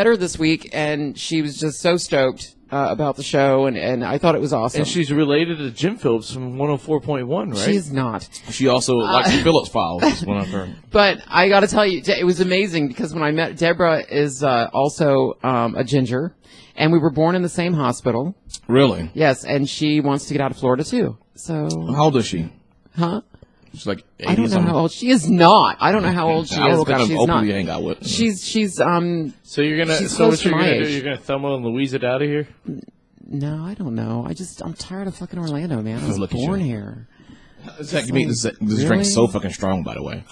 her this week, and she was just so stoked about the show, and I thought it was awesome. And she's related to Jim Phillips from 104.1, right? She's not. She also likes the Phillips files. Is one of her. But I got to tell you, it was amazing because when I met Deborah is also a ginger, and we were born in the same hospital. Really? Yes, and she wants to get out of Florida too. So how old is she? Huh? She's like 80 I don't know something. how old she is. Not. I don't know how old she I don't is, know but kind she's of not. openly hang out with. She's So you're gonna. she's So close what to you're my gonna do? age. You're gonna Thelma and Louise it out of here? No, I don't know. I'm tired of fucking Orlando, man. I was Look at born you. here. Zach, you mean this Really? drink's so fucking strong, by the way.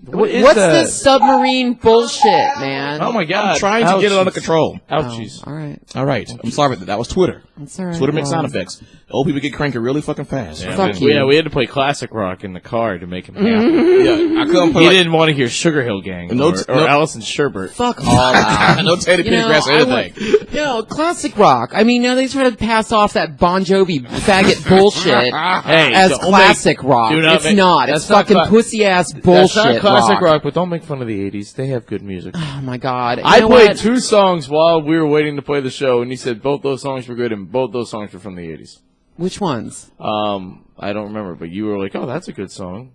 What's this submarine bullshit, man? Oh my God! I'm trying to get it under control. Ouchies! All right. All right. I'm sorry, but that was Twitter. That's all right. Twitter makes sound effects. Old people get cranky really fucking fast. Yeah, Fuck you. Yeah, we had to play classic rock in the car to make him happy. Yeah, I couldn't put He like, didn't want to hear Sugar Hill Gang No, or no. Allison Sherbert. Fuck all that. no Teddy Pendergrass or anything. No, classic rock. I mean, they try to pass off that Bon Jovi faggot bullshit Hey, as don't classic rock. do not It's make- not. that's It's not fucking pussy-ass That's bullshit not classic rock, but don't make fun of the 80s. They have good music. Oh, my God. You I know played what? 2 songs while we were waiting to play the show, and he said both those songs were good, and both those songs were from the 80s. Which ones? I don't remember, but you were like, "Oh, that's a good song."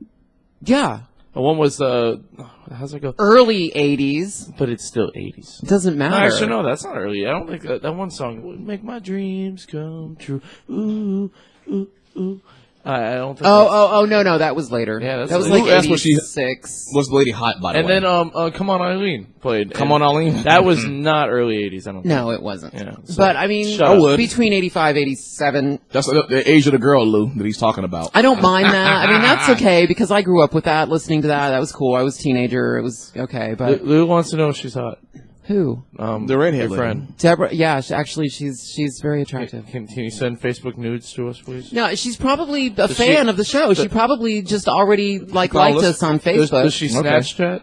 Yeah. And one was how's it go? Early 80s. But it's still 80s. It doesn't matter. No, actually, no, that's not early. I don't think that one song would make my dreams come true. Ooh, ooh, ooh. I don't think. No, that was later. Yeah, that's that was later. like Who asked what she- 86. Was the lady hot, by the And way? then, Come On Eileen played. Come On Eileen? That was not early 80s, I don't think. No, it wasn't. Yeah, so- But, I mean, Shut up. I would. between 85, 87, That's the age of the girl, Lou, that he's talking about. I don't mind that. I mean, that's okay because I grew up with that, listening to that. That was cool. I was a teenager. It was okay. But Lou wants to know if she's hot. who? The redhead your lady. friend. Deborah. Yeah, actually, she's very attractive. Can you send Facebook nudes to us, please? No, she's probably a fan of the show. She probably just already liked us on Facebook. Does she Snapchat?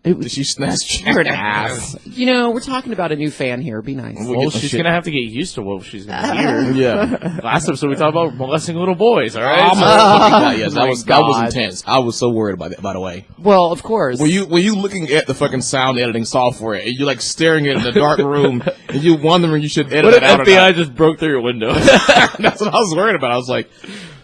Did she snatch? You're an ass. You know, we're talking about a new fan here. Be nice. We'll Well, get the she's shit. gonna have to get used to what she's gonna hear. Yeah. Last episode we talked about molesting little boys. All right. Yes, my that was God. intense. I was so worried about that, by the way. Well, of course. Were you looking at the fucking sound editing software and you're like staring at it in the dark room and you wondering you should edit What it if out or FBI not? just broke through your window? That's what I was worried about. I was like,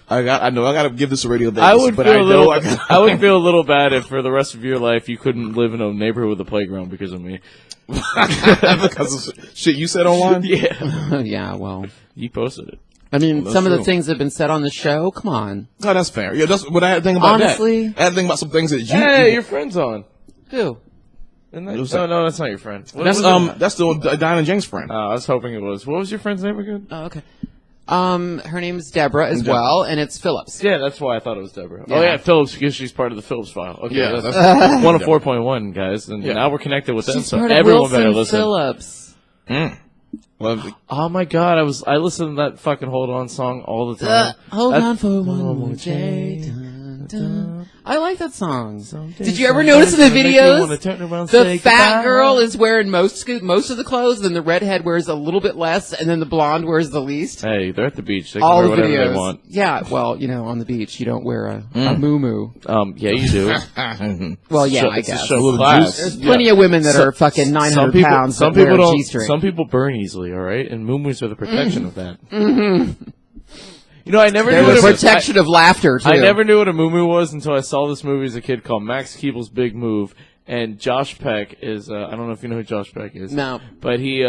I know I got to give this a radio. I would but feel I a know little. I got I would feel a little bad if for the rest of your life you couldn't live in a neighborhood with a playground because of me. because of shit you said online. Yeah, yeah, well, you posted it. I mean, Well, some of that's the true. things that have been said on the show. Come on. No, that's fair. Yeah, that's what I had to think about. Honestly? that. I had to think about some things that you. Hey, your friend's on. Who? Isn't that, Who's no, that? no, that's not your friend. What that's was it? that's the Diana James friend. I was hoping it was. What was your friend's name again? Oh, okay. Her name is Deborah as well, and it's Phillips. Yeah, that's why I thought it was Deborah. Yeah. Oh yeah, Phillips because she's part of the Phillips file. Okay, Yeah, that's that's- 104.1 guys, and Yeah. now we're connected with them, She's so part of everyone Wilson better listen. Phillips. Well, Oh my god, I listened to that fucking Hold On song all the time. Hold That- on for one more day. Dun, dun. I like that song. Did you ever notice in the videos? The fat girl is wearing most of the clothes, and the redhead wears a little bit less, and then the blonde wears the least. Hey, they're at the beach. They can All wear the whatever videos. they want. Yeah, well, you know, on the beach, you don't wear a moo-moo. Yeah, you do. Well, yeah, Show- I it's a guess. show little class. juice. There's plenty of women that are fucking 900 pounds Some that wear people a don't. G-string. Some people burn easily. All right, and muumuus are the protection of that. Mm-hmm. You know, I never knew They're what the it was. protection of laughter, too. I never knew what a muumuu was until I saw this movie as a kid called Max Keeble's Big Move, and Josh Peck is. I don't know if you know who Josh Peck is. No. But he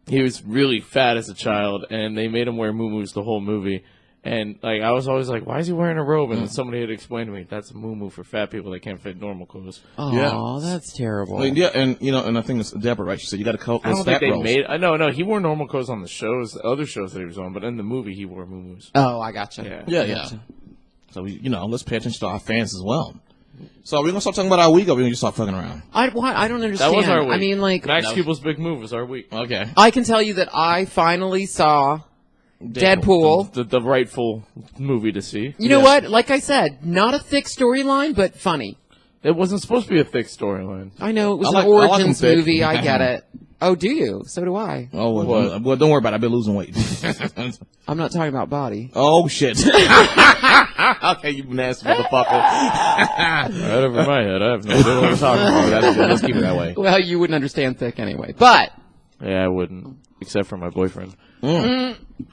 was really fat as a child, and they made him wear muumuus the whole movie. And like I was always like, why is he wearing a robe? And then somebody had explained to me that's a muumuu for fat people that can't fit normal clothes. Oh, Yeah. that's terrible. well, yeah, and and I think it's Deborah, right? She said you got to coat I those don't think fat they rolls. made. No, he wore normal clothes on the shows, the other shows that he was on, but in the movie he wore muumuus. Oh, I gotcha. Yeah. Yeah. So let's pay attention to our fans as well. So are we gonna start talking about our week, or are we gonna just start fucking around? I don't understand. That was our week. I mean, like, Max Keeble's Big Move was our week. Okay. I can tell you that I finally saw Deadpool. The rightful movie to see. You know what? Like I said, not a thick storyline, but funny. It wasn't supposed to be a thick storyline. I know it was I an like 'em origins thick. movie. I get it. Oh, do you? So do I. Oh, well, don't worry about it. I've been losing weight. I'm not talking about body. Oh, shit. Okay, you nasty motherfucker. Right over my head. I have no idea what you're talking about. Let's keep it that way. Well, you wouldn't understand thick anyway. But Yeah, I wouldn't. Except for my boyfriend.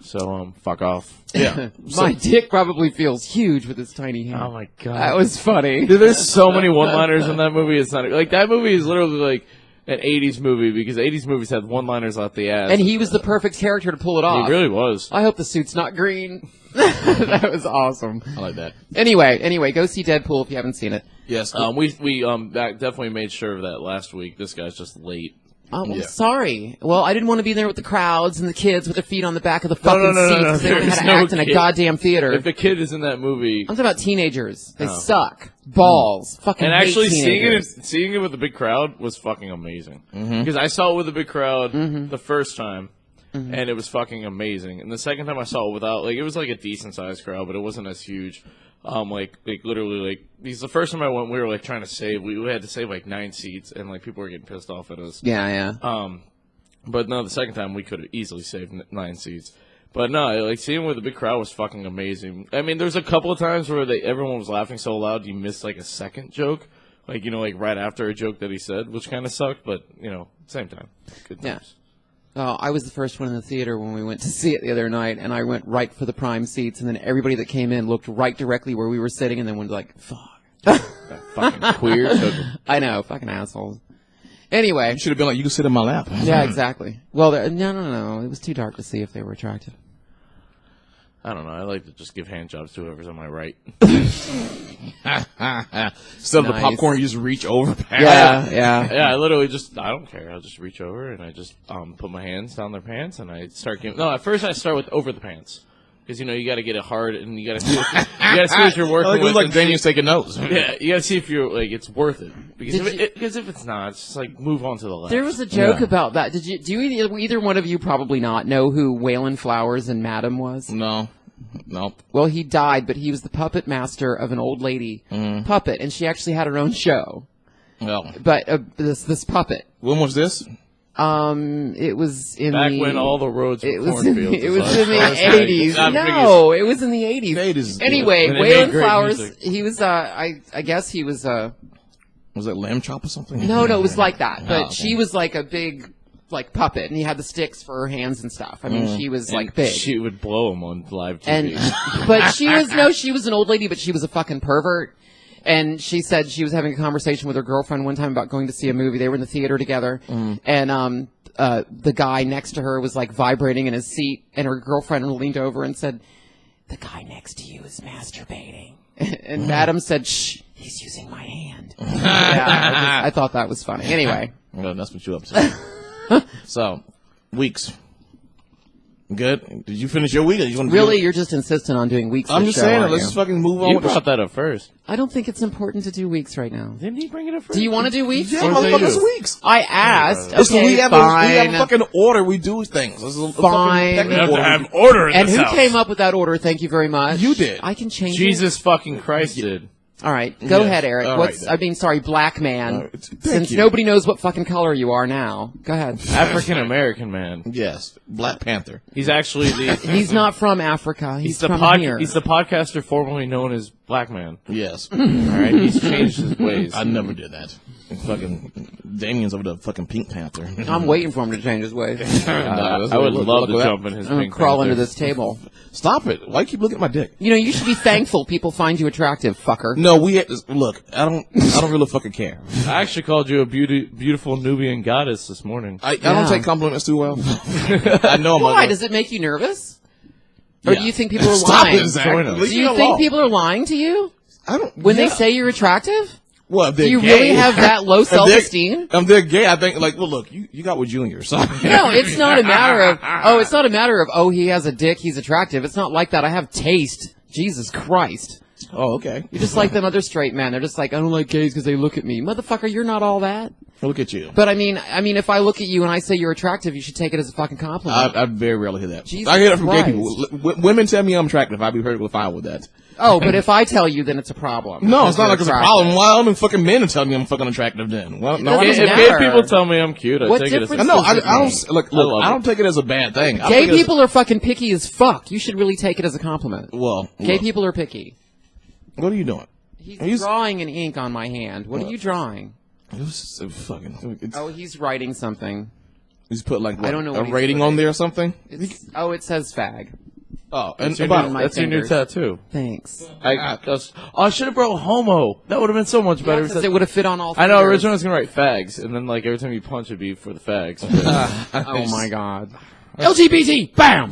So, fuck off. Yeah. my dick probably feels huge with his tiny hand. Oh my god. That was funny. Dude, there's so many one-liners in that movie. It's not like that movie is literally like an 80s movie because 80s movies had one-liners out the ass. And he was the perfect character to pull it off. He really was. I hope the suit's not green. That was awesome. I like that. Anyway, go see Deadpool if you haven't seen it. Yes. We definitely made sure of that last week. This guy's just late. Oh, well, Yeah. Sorry. Well, I didn't want to be there with the crowds and the kids with their feet on the back of the fucking no, seats because they don't know how There's to no act in a kid. goddamn theater. If the kid is in that movie, I'm talking about teenagers. They suck. Balls. Fucking and hate actually teenagers. seeing it with a big crowd was fucking amazing. Because I saw it with a big crowd the first time, and it was fucking amazing. And the second time I saw it without, like, it was like a decent sized crowd, but it wasn't as huge. Literally, because the first time I went, we were like trying to save. We had to save like 9 seats, and like people were getting pissed off at us. Yeah. But no, the second time we could have easily saved 9 seats. But no, like seeing with the big crowd was fucking amazing. I mean, there's a couple of times where everyone was laughing so loud you missed like a second joke, like right after a joke that he said, which kind of sucked. But same time, good times. Oh, I was the first one in the theater when we went to see it the other night, and I went right for the prime seats, and then everybody that came in looked right directly where we were sitting, and then went like, fuck. That fucking queer took him. I know, fucking assholes. Anyway. You should have been like, you can sit in my lap. Yeah, exactly. Well, no. It was too dark to see if they were attractive. I don't know. I like to just give hand jobs to whoever's on my right. Instead of the Nice. popcorn, you just reach over. Yeah. Yeah, I literally I don't care. I'll just reach over and I just put my hands down their pants and I start giving. No, at first I start with over the pants. Because, you got to get it hard and you got to see what you're working It was with. like Damien's taking notes. Yeah, you got to see if you're, like, it's worth it. Because if it's not, it's just like, move on to the left. There was a joke Yeah. about that. Do either one of you probably not know who Waylon Flowers and Madam was? No. Nope. Well, he died, but he was the puppet master of an old lady puppet, and she actually had her own show. Well, But this puppet, when was this? it was in Back the when all the roads were it was cornfields. it was in the 80s. No, it was in the 80s. 80s. Anyway, And they made Waylon great Flowers, music. he was I guess he was Was it lamb chop or something? no, it was like that. But okay. she was like a big puppet, and he had the sticks for her hands and stuff. I mean, she was like big. She would blow him on live TV. And but she was an old lady, but she was a fucking pervert. And she said she was having a conversation with her girlfriend one time about going to see a movie. They were in the theater together, and the guy next to her was like vibrating in his seat, and her girlfriend leaned over and said, "The guy next to you is masturbating." And Madam said, "Shh, he's using my hand." Yeah, I thought that was funny. Anyway, Well, that's what you up to. So, weeks. Good. Did you finish your week? Or you want to really, you're just insistent on doing weeks. I'm for just show, saying. aren't Let's you? just fucking move on. You with the brought that up first. I don't think it's important to do weeks right now. Didn't he bring it up first? Do you want to do weeks? Yeah, Or is it motherfuckers, you? weeks. I asked. Listen, Okay, we have fine. a fucking order. We do things. This is a Fine. fucking We have to order. have order in And this who house. came up with that order? Thank you very much. You did. I can change Jesus fucking Christ did. it. All right. Go Yes. ahead, Eric. All What's? right, then. Sorry, black man. Thank Since you. nobody knows what fucking color you are now. Go ahead. African American man. Yes, Black Panther. He's actually the He's not from Africa. He's the from here. He's the podcaster formerly known as Black Man. Yes, All right, he's changed his ways. I never did that. And fucking Damien's over the fucking Pink Panther. I'm waiting for him to change his ways. I would love to jump in his I'm gonna pink crawl Panther. under this table. Stop it! Why you keep looking at my dick? You know, you should be thankful people find you attractive, fucker. No, look. I don't really fucking care. I actually called you a beautiful Nubian goddess this morning. I Yeah. don't take compliments too well. I know I'm Why? ugly. Does it make you nervous? Or Yeah. do you think people are Stop lying? it, Zach. Join us. Leave Do me you alone. think people are lying to you I don't. when they yeah. say you're attractive? Well, if Do they're you gay, really have that low if they're- self-esteem? If they're gay, I think like, well, look, you got with Junior, so No, it's not a matter of, oh, he has a dick, he's attractive. It's not like that. I have taste. Jesus Christ. Oh, okay. You're just like them other straight men. They're just like, I don't like gays because they look at me. Motherfucker, you're not all that. Look at you. But I mean, if I look at you and I say you're attractive, you should take it as a fucking compliment. I very rarely hear that. Jesus I hear that from gay Christ. people. Women tell me I'm attractive. I'd be perfectly fine with that. Oh, but if I tell you, then it's a problem. No, it's not like it's a attractive. problem. Why all them fucking men are telling me I'm fucking attractive then? Well, no, It If doesn't gay matter. people tell me I'm cute, I What take it as difference No, does it I don't make? look. love I don't it. take it as a bad thing. I Gay take it as- people are fucking picky as fuck. You should really take it as a compliment. Well, Gay look, people are picky. what are you doing? He's drawing in ink on my hand. What are you drawing? It was fucking. Oh, he's writing something. He's put like what, I don't know a what he's rating putting. on there or something. It says fag. Oh, and That's your about new- my that's your new fingers. tattoo. Thanks. I should have brought homo. That would have been so much better. Yeah, 'cause it would have fit on all. I know. fingers. Originally, I was gonna write fags, and then like every time you punch, it'd be for the fags. Oh my god. LGBT. Bam.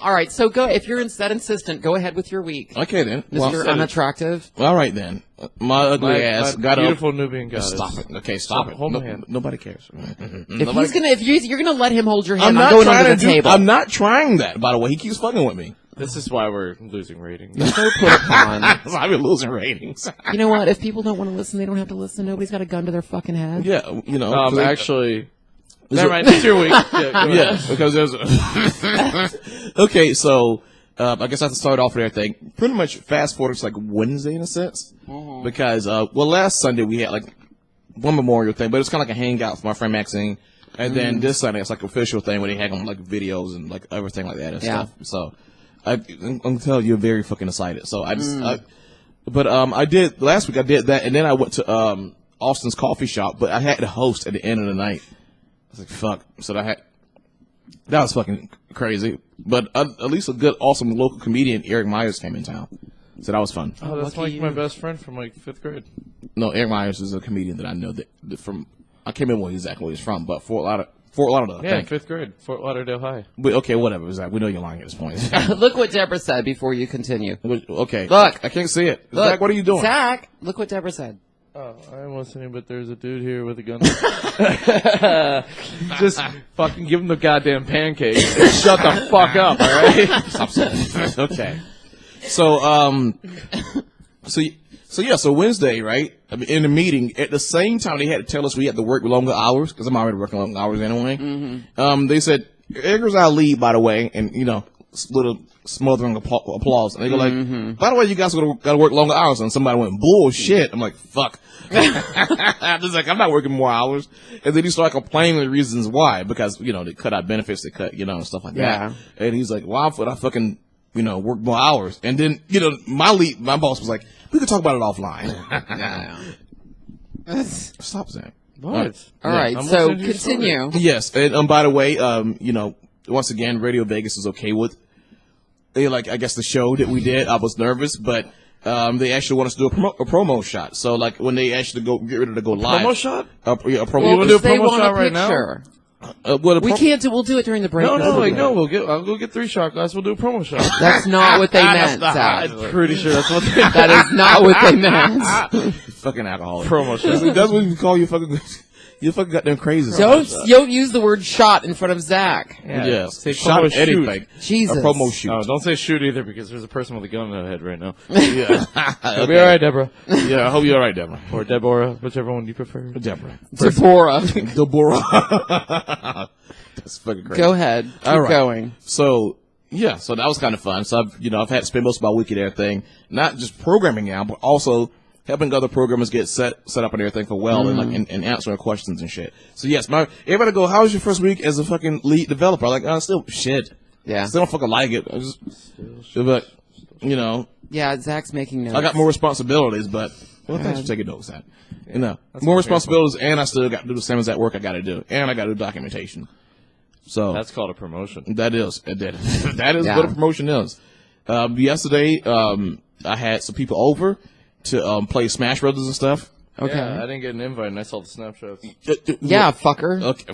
All right. So go. If you're that insistent, go ahead with your week, Okay then. Mr. Unattractive. All right then. My ugly ass got beautiful up. Nubian goddess. Stop it. Okay, stop it. Hold my hand. Nobody cares. If you're gonna let him hold your I'm hand, not I'm going trying under to the do. table. I'm not trying that. By the way, he keeps fucking with me. This is why we're losing ratings. So put upon. I've been losing ratings. You know what? If people don't want to listen, they don't have to listen. Nobody's got a gun to their fucking head. Yeah, you know. Actually, never mind. It's your week. Yeah, go ahead. Yeah, because there's. Okay, so I guess I have to start off with everything. Pretty much fast forward to like Wednesday in a sense, because last Sunday we had like one memorial thing, but it's kind of like a hangout for my friend Maxine, and then this Sunday it's like an official thing where they hang on like videos and like everything like that and Yeah. stuff. So I'm gonna tell you, you're very fucking excited. So I just, I did last week. I did that, and then I went to Austin's coffee shop, but I had to host at the end of the night. I was like, fuck. So that was fucking crazy. But at least a good, awesome local comedian, Eric Myers, came in town. So that was fun. Oh, that's Lucky like my you. best friend from like 5th grade. No, Eric Myers is a comedian that I know that from. I can't remember exactly where he's from, but Fort Lauderdale. I Yeah, think. 5th grade, Fort Lauderdale High. But, okay, whatever. Zach, we know you're lying at this point. Look what Deborah said before you continue. Okay. Look. I can't see it. Look, Zach, what are you doing? Zach, look what Deborah said. Oh, I'm listening, but there's a dude here with a gun. Just fucking give him the goddamn pancake and shut the fuck up, all right? Stop saying. Okay. So Wednesday, right? I mean, in the meeting, at the same time they had to tell us we had to work longer hours, because I'm already working longer hours anyway. They said, Edgar's our lead, by the way, and, you know, little smothering applause. And they go like, by the way, you guys gotta work longer hours. And somebody went, bullshit. I'm like, fuck. I was like, I'm not working more hours. And then he started complaining the reasons why, because, you know, they cut out benefits, they cut, you know, and stuff like Yeah. that. And he's like, why would I fucking, you know, work more hours? And then, you know, my boss was like, we could talk about it offline. Stop saying. What? All Yeah, right, I'm so listening to your story. continue. Yes, and by the way, you know, once again, Radio Vegas is okay with, like, I guess the show that we did. I was nervous, but they actually want us to do a promo shot. So, like, when they actually get ready to go live, Promo shot? yeah, a promo. You wanna do a they promo want shot a right now? picture. We Can't do. We'll do it during the break. No, That's like, okay. no, I'll go get 3 shot glasses. We'll do a promo shot. That's not what they meant, Zach. I'm pretty sure that's what they That is not what they meant. fucking alcoholic. promo shot. That's what you call you fucking. You fucking goddamn crazy. Don't use the word shot in front of Zach. Yes, Say shot promo at anything. shoot. Jesus. A promo shoot. Oh, don't say shoot either, because there's a person with a gun in the head right now. Yeah, You'll be all right, Deborah. Yeah, I hope you're all right, Deborah. Or Deborah, whichever one you prefer. Deborah. Deborah. Deborah. That's fucking crazy. Go ahead. Keep All right. going. So yeah, so that was kind of fun. So I've had to spend most of my week at everything, not just programming now, but also helping other programmers get set up and everything for well, and like and answering questions and shit. So yes, everybody go, how was your first week as a fucking lead developer? I'm like, still shit. Yeah. Still don't fucking like it. I just, but you know, Yeah, Zach's making notes. I got more responsibilities, but well, thanks for taking notes, Zach. You know, more responsibilities, and I still got to do the same as that work I got to do, and I got to do documentation. So That's called a promotion. that is that is Yeah. what a promotion is. Yesterday, I had some people over to play Smash Brothers and stuff. Okay. Yeah, I didn't get an invite, and I saw the snapshots. Yeah, fucker. Okay.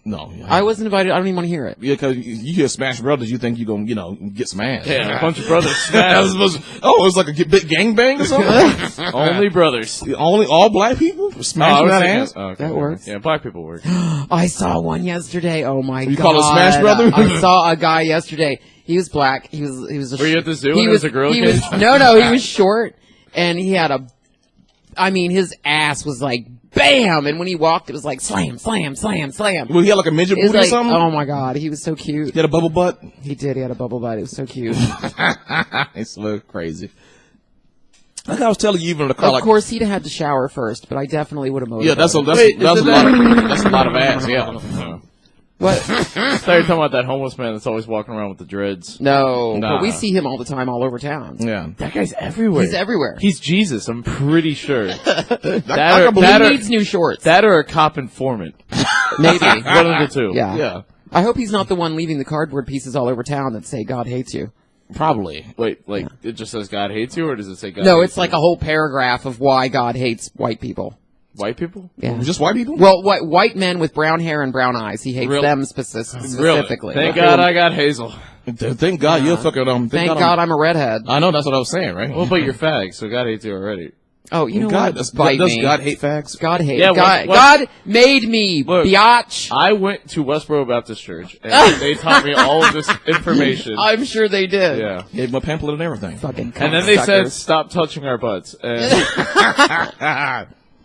No. I wasn't invited. I don't even want to hear it. Yeah, because you hear Smash Brothers, you think you're going to, get some ass. Yeah, a bunch of brothers That was smashed. supposed to- it was like a big gangbang or something? Only brothers. Only all black people smashing that ass? Oh, okay. That works. Yeah, black people work. I saw one yesterday. Oh my god! You call it Smash Brother? I saw a guy yesterday. He was black. He was. Were you at the zoo He when there was a gorilla he cage? was no. He was short, and he had a. I mean, his ass was like bam, and when he walked, it was like slam, slam, slam, slam. Well, he had like a midget It was booty or like, something? oh my god, he was so cute. He had a bubble butt? He did. He had a bubble butt. It was so cute. It's so crazy. Like I was telling you, even in the car, Of course, he'd have had to shower first, but I definitely would have motivated. yeah, that's a lot of ass. Yeah. What? I started talking about that homeless man that's always walking around with the dreads. No, Nah. but we see him all the time all over town. Yeah. That guy's everywhere. He's everywhere. He's Jesus, I'm pretty sure. I He needs new shorts. That or a cop informant. Maybe. One of the two. Yeah. Yeah. I hope he's not the one leaving the cardboard pieces all over town that say God hates you. Probably. Wait, like, it just says God hates you, or does it say God No, hates it's like a whole paragraph of why God hates white people. white people? Yeah. Just white people? Well, white men with brown hair and brown eyes. He hates them specifically. Thank God I got Hazel. Thank God you're fucking Thank God I'm a redhead. I know, that's what I was saying, right? Well, but you're fag, so God hates you already. Oh, you know God, what? Bite does me. God hate fags? God hates. Yeah, God, what- God made me, Look, biatch. I went to Westboro Baptist Church, and they taught me all of this information. I'm sure they did. Yeah. Gave him a pamphlet and everything. Fucking And then they said, cocksuckers. stop touching our butts. And,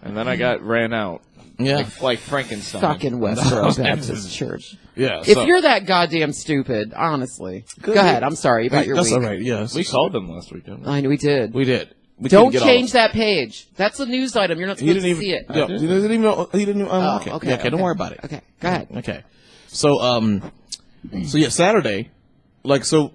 and then I got ran out. Yeah. Like Frankenstein. Fucking Westboro Baptist Church. Yeah. If you're that goddamn stupid, honestly. Go ahead. I'm sorry about your That's week. all right, yes. We called them last weekend. I know we did. We did. We Don't couldn't get change all that page. That's a news item. You're not He supposed didn't to see it. Yeah, he didn't even know. He didn't even, Oh, okay. okay. Yeah, okay, don't worry about it. Okay, go ahead. Okay. So, yeah, Saturday, like, so,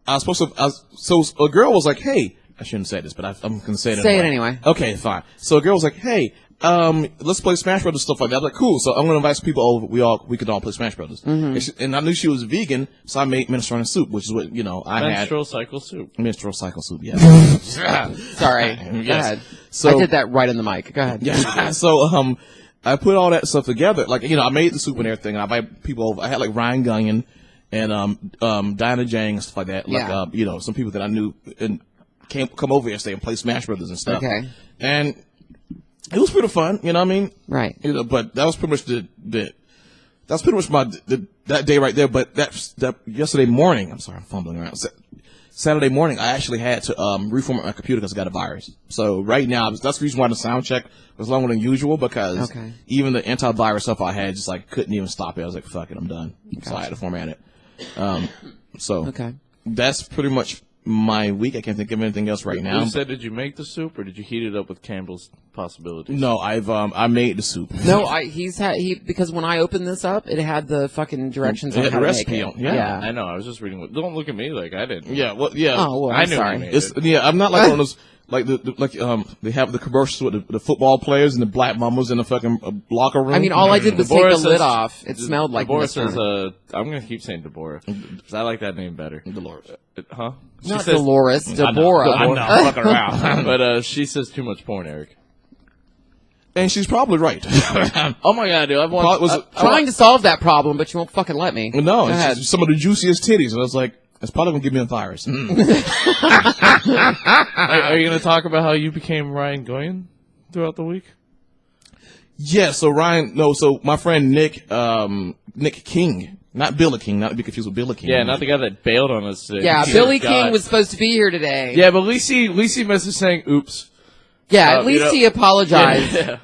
I was supposed to, so a girl was like, hey, I shouldn't say this, but I'm going to say it Say it anyway. Okay, fine. So a girl was like, hey, let's play Smash Brothers, stuff like that. I was like, cool. So I'm going to invite some people over. We could all play Smash Brothers. Mm-hmm. And I knew she was vegan, so I made minestrone soup, which is what, I Menstrual cycle soup. had. Menstrual cycle soup, yeah. Sorry. Go Yes. ahead. So- I did that right in the mic. Go ahead. Yeah. So, I put all that stuff together. Like, I made the soup and everything. And I invited people over. I had like Ryan Gunyon and, Diana Jang and stuff like that. Like, Yeah. some people that I knew and come over yesterday and play Smash Brothers and stuff. Okay. And it was pretty fun. You know what I mean? Right. But that was pretty much that's pretty much that day right there. But that yesterday morning, I'm sorry, I'm fumbling around. Saturday morning, I actually had to reformat my computer because I got a virus. So right now, that's the reason why the sound check was longer than usual, because even the antivirus stuff I had just like couldn't even stop it. I was like, fuck it, I'm done. So I had to format it. So that's pretty much my week. I can't think of anything else right now. You said, did you make the soup, or did you heat it up with Campbell's possibilities? No, I made the soup. No, because when I opened this up, it had the fucking directions on It had how the to recipe make it. on- yeah. I know. I was just reading. Don't look at me like I didn't. Yeah, well, yeah. Oh, well, I I'm knew sorry. you made It's, it. I'm not like one of those, like they have the commercials with the football players and the black mamas in the fucking locker room. I mean, all I did was take Deborah the lid says- off. It smelled like Deborah minestrone. says, I'm going to keep saying Deborah, because I like that name better. Dolores. Huh? She Not says- Dolores, Deborah. I know, fucking around. But she says too much porn, Eric. And she's probably right. Oh my god, dude! I've Probably was- watched. Trying to solve that problem, but you won't fucking let me. No, Go it's ahead. just some of the juiciest titties. And I was like, it's probably going to give me a virus. Are you going to talk about how you became Ryan Goyen throughout the week? Yeah, so so my friend Nick King, not Billy King, not to be confused with Billy King. Yeah, not the guy that bailed on us today. Yeah, Dear Billy God. King was supposed to be here today. Yeah, but Lacey messaged saying, "Oops." Yeah, at least he apologized. Yeah.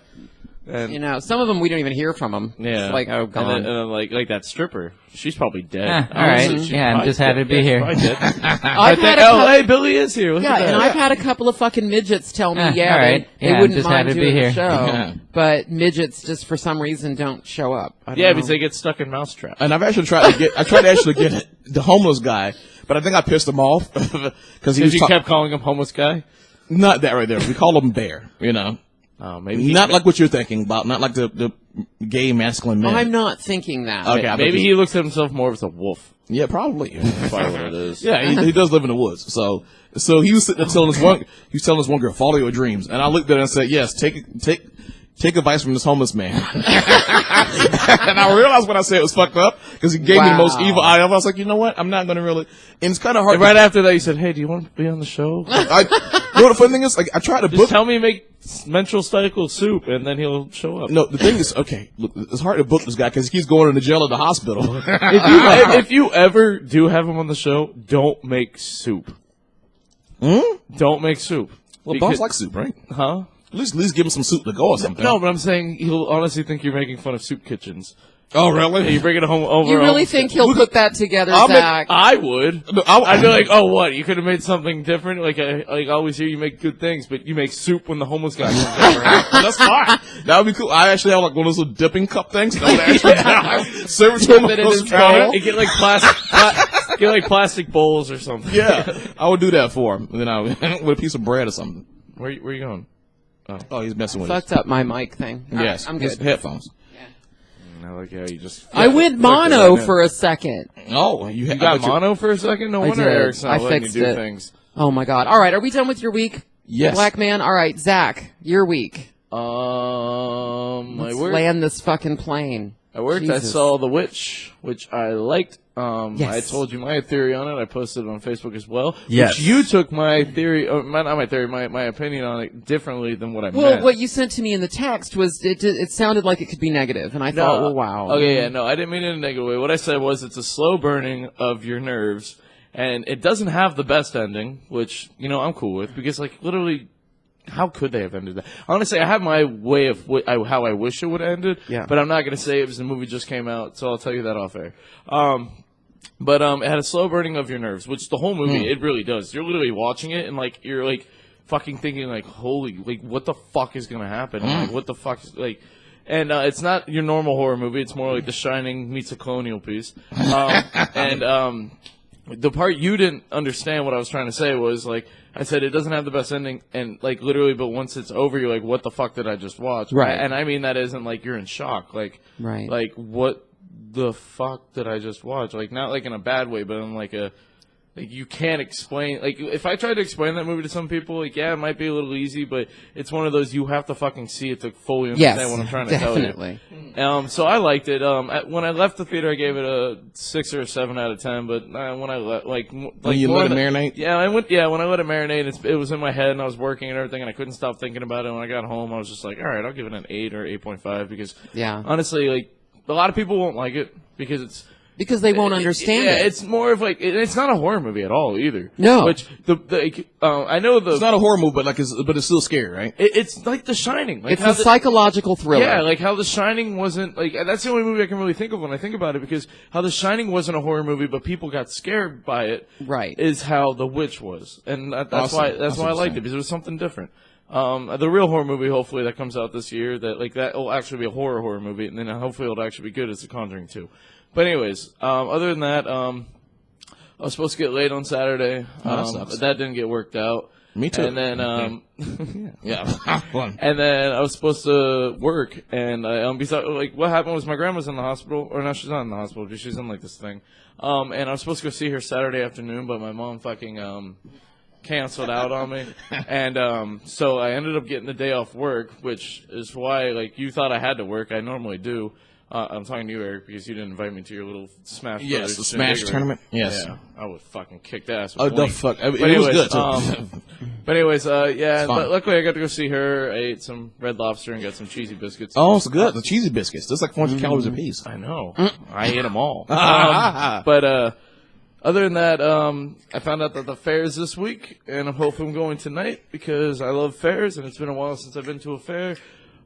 And, Some of them we don't even hear from him. yeah. It's like, oh, gone. And then, like that stripper. She's probably dead. all right. Honestly, she's Yeah, I'm probably just happy to be dead. here. Probably dead. I've had a couple, hey, Billy is here. Look yeah, at that. and I've had a couple of fucking midgets tell me, all they right. Yeah, I'm wouldn't just mind happy to be doing the here. show, Yeah. but midgets just for some reason don't show up. I don't Yeah, know. because they get stuck in mousetraps. And I've actually tried to get the homeless guy, but I think I pissed him off because he was Because you kept calling him homeless guy? not that right there. We call him Bear, Oh, maybe not like what you're thinking about, not like the gay masculine men. I'm not thinking that. Okay, I maybe bet he looks at himself more as a wolf. Yeah, probably. That's probably what it is. Yeah, he does live in the woods. So he was sitting there telling this one girl, follow your dreams. And I looked at her and said, yes, take advice from this homeless man. And I realized when I said it was fucked up because he gave me the most evil eye. I was like, you know what? I'm not going to really. And it's kind of hard. And right after that, you said, "Hey, do you want to be on the show? You know what the funny thing is? Like, I tried to Just book. tell me make menstrual cycle soup, and then he'll show up." No, the thing is, okay, look, it's hard to book this guy because he keeps going to jail or the hospital. If you ever do have him on the show, don't make soup. Don't make soup. Well, boss like soup, right? Huh? At least give him some soup to go or something. No, but I'm saying he'll honestly think you're making fun of soup kitchens. Oh, really? You bring it home over. You really think he'll put that together, Zach? Zach? I would. No, I'd be like, oh, what? You could have made something different. Like I always hear you make good things, but you make soup when the homeless guy comes over. That's fine. That would be cool. I actually have like one of those little dipping cup things. That would actually serve it to him Dip it in across his the counter. bowl. You get like plastic bowls or something. Yeah, I would do that for him. And then I would, with a piece of bread or something. Where you going? Oh, he's messing with Fucked up my mic thing. All Yes, right, I'm his good. headphones. I like how you just. I went mono for a second. Oh, You got mono for a second? No wonder did. Eric's not I letting you fixed do it. things. Oh my god. All right, are we done with your week? Yes. Black man. All right, Zach, your week. Let's Land this fucking plane. I worked. Jesus. I saw The Witch, which I liked. Yes. I told you my theory on it. I posted it on Facebook as well. Yes. Which you took my theory, not my theory, my opinion on it differently than what I Well, meant. what you sent to me in the text was it sounded like it could be negative, and I thought, well, wow. Okay, yeah, no, I didn't mean it in a negative way. What I said was it's a slow burning of your nerves, and it doesn't have the best ending, which, I'm cool with, because, like, literally, how could they have ended that? Honestly, I have my way of how I wish it would have ended, Yeah. but I'm not going to say it because the movie just came out, so I'll tell you that off air. But it had a slow burning of your nerves, which the whole movie, it really does. You're literally watching it, and, like, you're, like, fucking thinking, like, holy, like, what the fuck is going to happen? Like, what the fuck is, like... And it's not your normal horror movie. It's more like The Shining meets a colonial piece. The part you didn't understand what I was trying to say was, like, I said it doesn't have the best ending, and, like, literally, but once it's over, you're like, what the fuck did I just watch? Right. And I mean that isn't, like, you're in shock. Like, Right. Like, what the fuck did I just watch? Like, not, like, in a bad way, but in, like, you can't explain. Like, if I tried to explain that movie to some people, like, yeah, it might be a little easy, but it's one of those you have to fucking see it to fully understand what I'm trying to definitely. tell you. So I liked it. When I left the theater, I gave it a 6 or a 7 out of 10. But when I left, like you let it marinate? Yeah, I went. Yeah, when I let it marinate, it was in my head, and I was working and everything, and I couldn't stop thinking about it. When I got home, I was just like, all right, I'll give it an 8 or 8.5 because honestly, like, a lot of people won't like it because they won't understand it. It's more of like it's not a horror movie at all either. No, which I know it's not a horror movie, but it's still scary, right? It's like The Shining. Like it's a psychological thriller. Yeah, like how The Shining wasn't like that's the only movie I can really think of when I think about it because how The Shining wasn't a horror movie, but people got scared by it. Right, is how The Witch was, and that's why I liked it because it was something different. The real horror movie, hopefully, that comes out this year, that will actually be a horror movie, and then hopefully it'll actually be good, is The Conjuring 2. But anyways, other than that, I was supposed to get laid on Saturday, but that didn't get worked out. Me too. And then, yeah. And then I was supposed to work, and besides, like, what happened was my grandma's in the hospital, or no, she's not in the hospital, but she's in like this thing. And I was supposed to go see her Saturday afternoon, but my mom fucking canceled out on me, and so I ended up getting the day off work, which is why, like, you thought I had to work. I normally do. I'm talking to you, Eric, because you didn't invite me to your little Smash Brothers. Yes, the Smash tournament. Yes. Yeah, I would fucking kick ass. Oh, the fuck. It was good, too. But anyways, yeah, luckily I got to go see her. I ate some Red Lobster and got some cheesy biscuits. Oh, it's good. The cheesy biscuits. That's like 400 calories a piece. I know. I ate them all. But other than that, I found out that the fair is this week, and I'm hoping I'm going tonight because I love fairs, and it's been a while since I've been to a fair.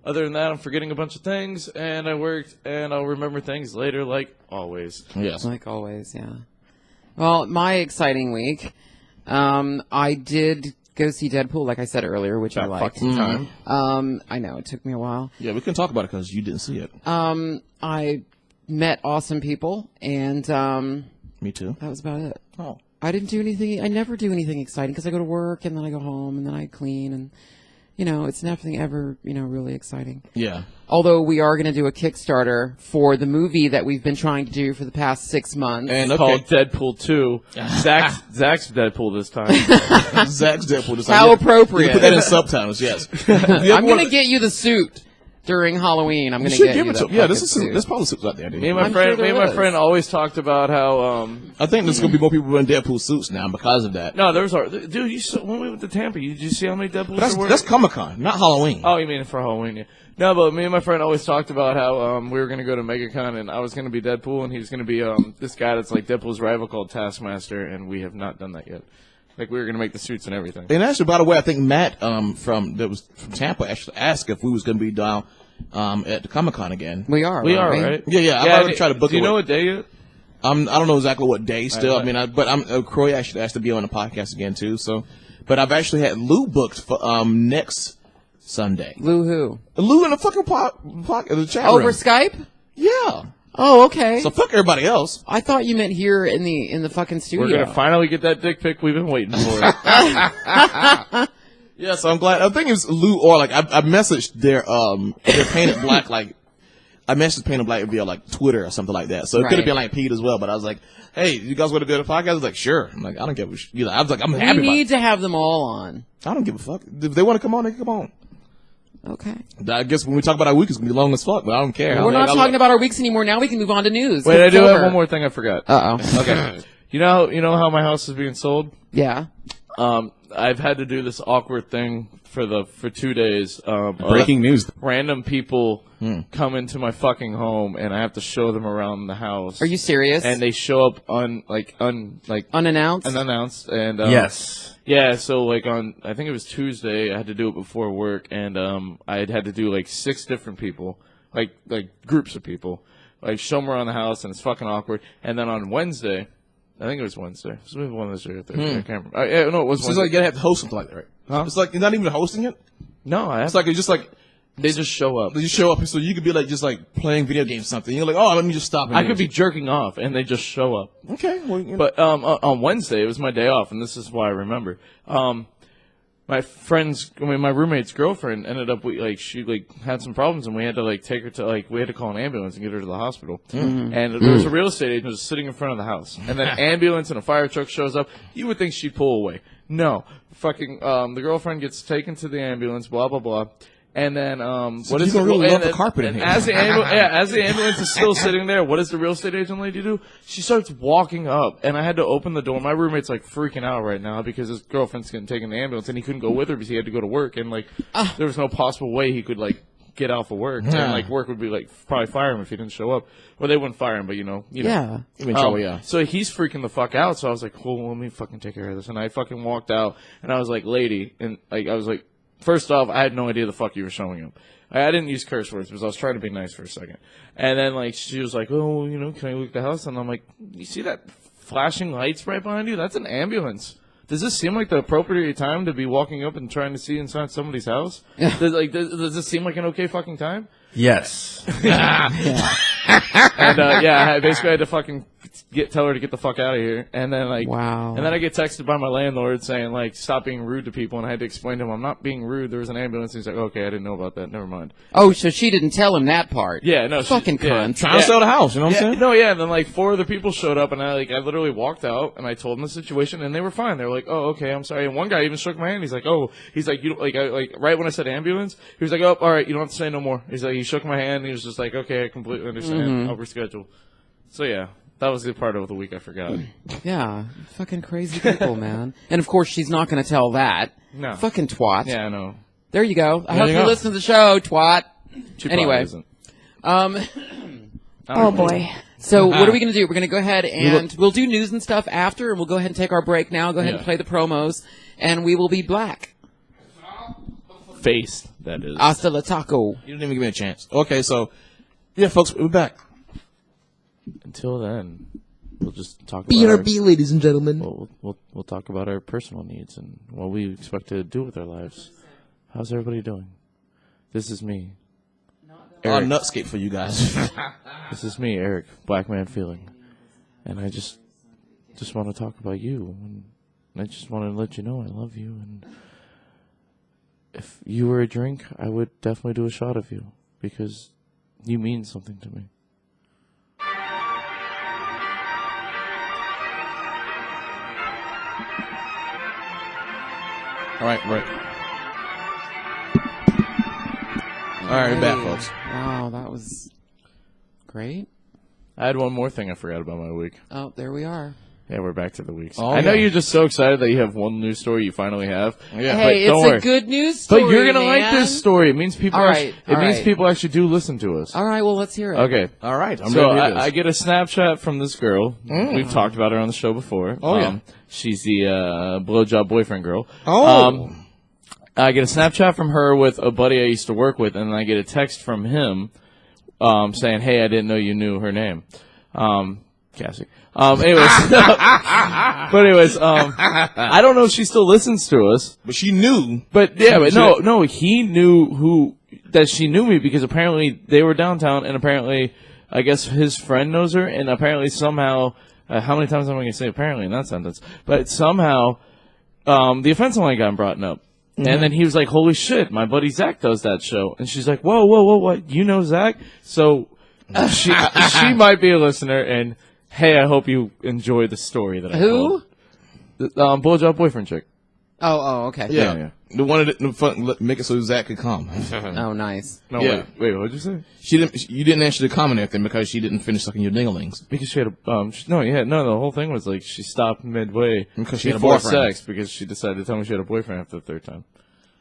Other than that, I'm forgetting a bunch of things, and I worked, and I'll remember things later, like always. Yes. Like always, yeah. Well, my exciting week, I did go see DeadPool, like I said earlier, which I liked. Time. I know, it took me a while. Yeah, we couldn't talk about it because you didn't see it. I met awesome people, and me too. That was about it. Oh. I didn't do anything. I never do anything exciting because I go to work, and then I go home, and then I clean, and it's nothing ever, really exciting. Yeah. Although we are going to do a Kickstarter for the movie that we've been trying to do for the past 6 months. And called Deadpool 2. Zach's Deadpool this time. Zach's Deadpool this time. How appropriate. You put that in subtitles, yes. I'm going to get you the suit during Halloween. I'm going to get you that. Yeah, there's probably suits out there. Me and my friend always talked about how. I think there's going to be more people wearing Deadpool suits now because of that. No, dude. When we went to Tampa, did you see how many Deadpools there were? That's Comic-Con, not Halloween. Oh, you mean for Halloween? Yeah. No, but me and my friend always talked about how we were going to go to MegaCon, and I was going to be Deadpool, and he was going to be this guy that's like Deadpool's rival called Taskmaster, and we have not done that yet. Like we were gonna make the suits and everything. And actually, by the way, I think Matt from Tampa actually asked if we was going to be down at the Comic-Con again. We are, right? Yeah. I've already tried to book it. Do you know what day yet? I don't know exactly what day still. But Croy actually asked to be on the podcast again too. So, but I've actually had Lou booked for next Sunday. Lou who? Lou in the fucking the chat room. Over Skype? Yeah. Oh, okay. So fuck everybody else. I thought you meant here in the fucking studio. We're gonna finally get that dick pic we've been waiting for. Yeah, so I'm glad. I think it was Lou or like I messaged their Painted Black like I messaged Painted Black via like Twitter or something like that. So it could have been like Pete as well. But I was like, hey, you guys want to be on the podcast? I was like, sure. I'm like, I don't give a shit. I was like, I'm happy. We need to have them all on. I don't give a fuck. If they want to come on, they can come on. Okay. I guess when we talk about our week, it's gonna be long as fuck, but I don't care. We're not talking about our weeks anymore. Now we can move on to news. Wait, I do have one more thing I forgot. Uh-oh. Okay. You know how my house is being sold? Yeah. I've had to do this awkward thing for 2 days. Breaking news. Random people come into my fucking home, and I have to show them around the house. Are you serious? And they show up unannounced? Unannounced. And Yes. Yeah, so like I think it was Tuesday, I had to do it before work, and I had to do like 6 different people, like groups of people, like show them around the house, and it's fucking awkward. And then on Wednesday, I think it was Wednesday. It was maybe Wednesday or Thursday. I can't remember. No, it was So Wednesday. it's like you gotta have to host something like that, right? Huh? It's like you're not even hosting it. No, It's just like they just show up. they just show up, so you could be like just like playing video games or something. You're like, oh, let me just stop. I could be jerking off, and they just show up. Okay, well, you know. But on Wednesday, it was my day off, and this is why I remember. My roommate's girlfriend ended up she had some problems, and we had to take her to we had to call an ambulance and get her to the hospital. Mm-hmm. And there was a real estate agent just sitting in front of the house, and then an ambulance and a fire truck shows up. You would think she'd pull away. No, fucking the girlfriend gets taken to the ambulance. Blah blah blah. And then, what is you really love the carpet in here. As the ambulance is still sitting there, what does the real estate agent lady do? She starts walking up, and I had to open the door. My roommate's freaking out right now because his girlfriend's getting taken in the ambulance, and he couldn't go with her because he had to go to work, and there was no possible way he could get out for work, and work would be probably fire him if he didn't show up. Well, they wouldn't fire him, but you know. Yeah. So he's freaking the fuck out. So I was like, well, let me fucking take care of this, and I fucking walked out, and I was like, lady, and I was like. First off, I had no idea the fuck you were showing up. I didn't use curse words because I was trying to be nice for a second. And then, she was like, oh, can I look at the house? And I'm like, you see that flashing lights right behind you? That's an ambulance. Does this seem like the appropriate time to be walking up and trying to see inside somebody's house? Yeah. Does this seem like an okay fucking time? Yes. And, I basically had to fucking tell her to get the fuck out of here. And then, wow. And then I get texted by my landlord saying, stop being rude to people. And I had to explain to him, I'm not being rude. There was an ambulance. And he's like, okay, I didn't know about that. Never mind. Oh, so she didn't tell him that part. Yeah, no. Fucking cunt. Trying to sell the house, you know what I'm saying? No, yeah. And then, 4 other people showed up. And I literally walked out. And I told them the situation. And they were fine. They were like, oh, okay, I'm sorry. And one guy even shook my hand. He's like, oh. He's like, you right when I said ambulance, he was like, oh, all right, you don't have to say no more. He's like, he shook my hand. And he was just like, okay, I completely understand. I'll reschedule. So, yeah. That was the part of the week I forgot. Yeah. Fucking crazy people, man. And, of course, she's not going to tell that. No. Fucking twat. Yeah, I know. There you go. I hope you listen to the show, twat. She anyway. Isn't. Oh, boy. So what are we going to do? We're going to go ahead and we'll do news and stuff after, and we'll go ahead and take our break now. Go ahead and play the promos, and we will be black. Face, that is. Hasta la taco. You didn't even give me a chance. Okay, so, yeah, folks, we're back. Until then, we'll just talk about BRB, ladies and gentlemen. We'll talk about our personal needs and what we expect to do with our lives. How's everybody doing? This is me. Our nutscape for you guys. This is me, Eric, Blackman Feeling. And I just want to talk about you. And I just want to let you know I love you. And if you were a drink, I would definitely do a shot of you. Because you mean something to me. All right. All right, we're back, folks. Wow, that was great. I had one more thing I forgot about my week. Oh, there we are. Yeah, we're back to the weeks. Oh, I know yeah. you're just so excited that you have one news story you finally have. Yeah. Hey, but don't it's worry. a good news story, But you're gonna like man. this story. It means people. All right, It all means right. people actually do listen to us. All right, well, let's hear it. Okay. All right. I'm So ready to hear this. I get a Snapchat from this girl. We've talked about her on the show before. Oh, yeah. She's the blowjob boyfriend girl. Oh. I get a Snapchat from her with a buddy I used to work with, and then I get a text from him saying, "Hey, I didn't know you knew her name." Cassie. Anyways, I don't know if she still listens to us. But she knew. But yeah, but no, he knew that she knew me because apparently they were downtown, and apparently, I guess his friend knows her, and apparently somehow, how many times am I going to say apparently in that sentence? But somehow, the offensive line got brought up. And then he was like, "Holy shit, my buddy Zach does that show." And she's like, "Whoa, what? You know Zach?" So she might be a listener, and hey, I hope you enjoy the story that I told. Who? The blowjob boyfriend chick. Oh, okay. Yeah. The one that make it so Zach could come. Oh, nice. No, Yeah. wait, what'd you say? You didn't answer the comment after because she didn't finish sucking your dinglings. Because she had a the whole thing was like she stopped midway Because she had a before boyfriend. sex because she decided to tell me she had a boyfriend after the third time.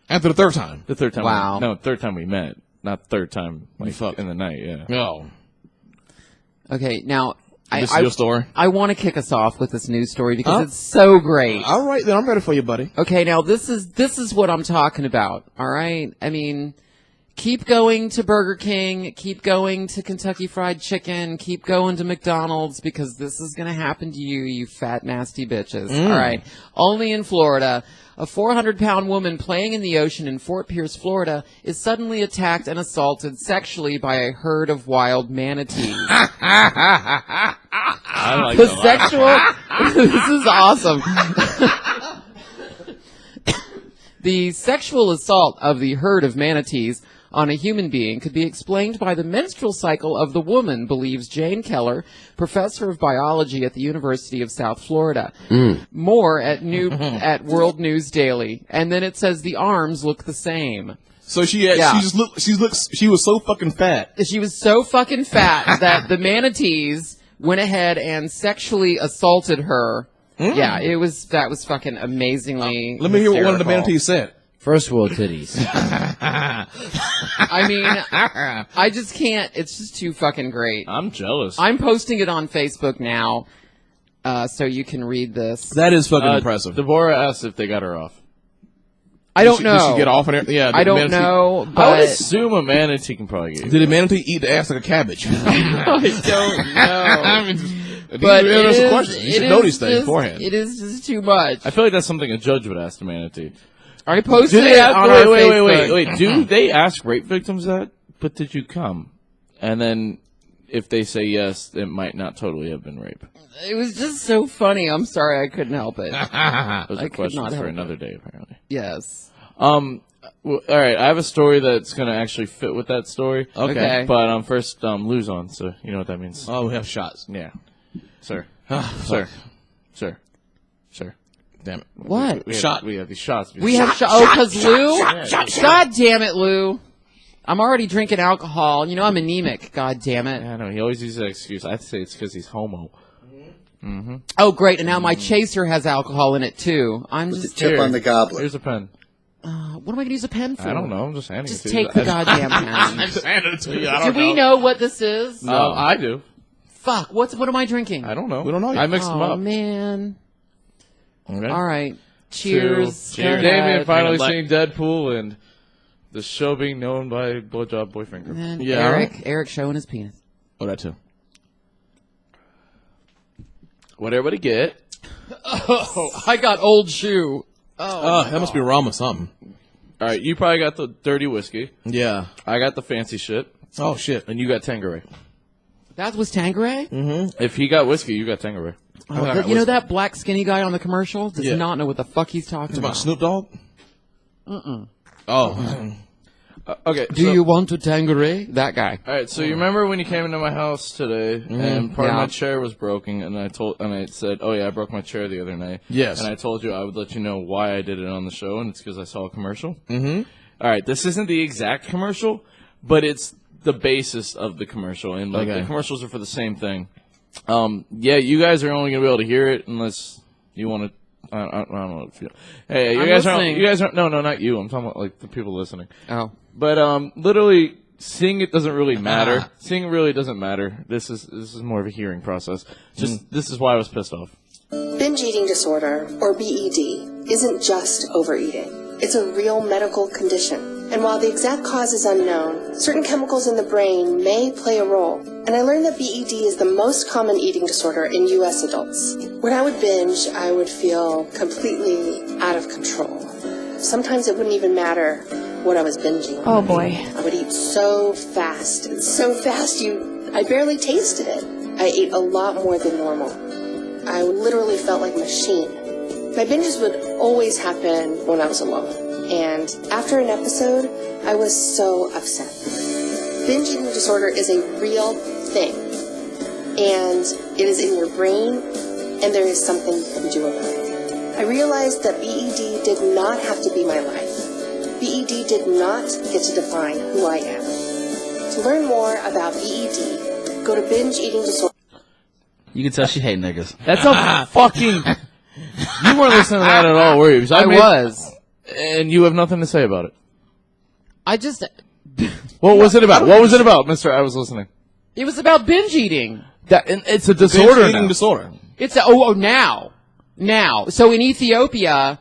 After the third time. The third time. Wow. Third time we met, not third time like fucked. in the night. Yeah. No. Okay, now This is your story. I want to kick us off with this news story because it's so great. All right, then I'm ready for you, buddy. Okay, now this is what I'm talking about. All right, I mean, keep going to Burger King, keep going to Kentucky Fried Chicken, keep going to McDonald's because this is gonna happen to you, you fat nasty bitches. All right, only in Florida. A 400-pound woman playing in the ocean in Fort Pierce, Florida, is suddenly attacked and assaulted sexually by a herd of wild manatees. I like The that. sexual. This is awesome. The sexual assault of the herd of manatees on a human being could be explained by the menstrual cycle of the woman, believes Jane Keller, professor of biology at the University of South Florida. More at World News Daily. And then it says the arms look the same. So she was so fucking fat. She was so fucking fat that the manatees went ahead and sexually assaulted her. Yeah, that was fucking amazingly Let me hear what one of the hysterical. manatees said. First world titties. I mean, I just can't. It's just too fucking great. I'm jealous. I'm posting it on Facebook now, so you can read this. That is fucking impressive. Deborah asked if they got her off. I don't know. Did she get off on it? Yeah. I don't manatee- know, I would but assume a manatee can probably get you. Did the manatee eat the ass like a cabbage? I don't know. But But these it are is, questions. You it should is know these things just- beforehand. It is just too much. I feel like that's something a judge would ask the manatee. I posted Do they it ask, on our wait, Facebook. wait. Do they ask rape victims that? But did you come? And then if they say yes, it might not totally have been rape. It was just so funny. I'm sorry, I couldn't help it. Those I are could questions not for help another day, apparently. Yes. Well, all right, I have a story that's going to actually fit with that story. Okay. But first, Lou's on, so you know what that means. Oh, we have shots. Yeah. Sir. Sir. Sir. Damn it. What? We Shot. have these shots. We have because Lou. God damn it, Lou! I'm already drinking alcohol. You know I'm anemic. God damn it! I know, he always uses that excuse. I say it's because he's homo. Oh great! And now my chaser has alcohol in it too. I'm just. Tip on the goblet. Here's a pen. What am I gonna use a pen for? I don't know. I'm just handing Just it to you. take the goddamn pen. Just handed it to you. I Do don't we know what this is? I do. Fuck! What am I drinking? I don't know. We don't know yet. I mixed them Oh up. man! Okay. All right. Cheers. Go Cheers. ahead. Damien finally Like- seeing DeadPool and the show being known by blowjob boyfriend group. And then Yeah. Eric showing his penis. Oh, that too. What everybody get? I got old shoe. Oh, that must be rum or something. All right, you probably got the dirty whiskey. Yeah. I got the fancy shit, Oh, shit. and you got Tanqueray. That was Tanqueray? If he got whiskey, you got Tanqueray. Oh, you know that black skinny guy on the commercial does Yeah. not know what the fuck he's talking It's about about. Snoop Dogg? Oh. Okay. Do you want to Tanqueray? That guy. All right. So you remember when you came into my house today, and part of Yeah. my chair was broken, and I said, "Oh yeah, I broke my chair the other night." Yes. And I told you I would let you know why I did it on the show, and it's because I saw a commercial. Mm-hmm. All right. This isn't the exact commercial, but it's the basis of the commercial, and like Okay. the commercials are for the same thing. Yeah, you guys are only gonna be able to hear it unless you want to. I don't know if you. Hey, you guys aren't. You guys aren't. No, not you. I'm talking about like the people listening. Oh, but literally, seeing it doesn't really matter. Seeing it really doesn't matter. This is more of a hearing process. This is why I was pissed off. Binge eating disorder, or BED, isn't just overeating. It's a real medical condition. And while the exact cause is unknown, certain chemicals in the brain may play a role. And I learned that BED is the most common eating disorder in U.S. adults. When I would binge, I would feel completely out of control. Sometimes it wouldn't even matter what I was binging. Oh boy. I would eat so fast, and so fast I barely tasted it. I ate a lot more than normal. I literally felt like a machine. My binges would always happen when I was alone. And after an episode, I was so upset. Binge eating disorder is a real thing. And it is in your brain, and there is something you can do about it. I realized that BED did not have to be my life. BED did not get to define who I am. To learn more about BED, go to binge eating disorder. You can tell she hate niggas. That's a fucking. You weren't listening to that at all, were you? I was. And you have nothing to say about it. I just. What was it about? What was it about, Mister? I was listening. It was about binge eating. And it's a disorder. Binge eating disorder. It's now. So in Ethiopia.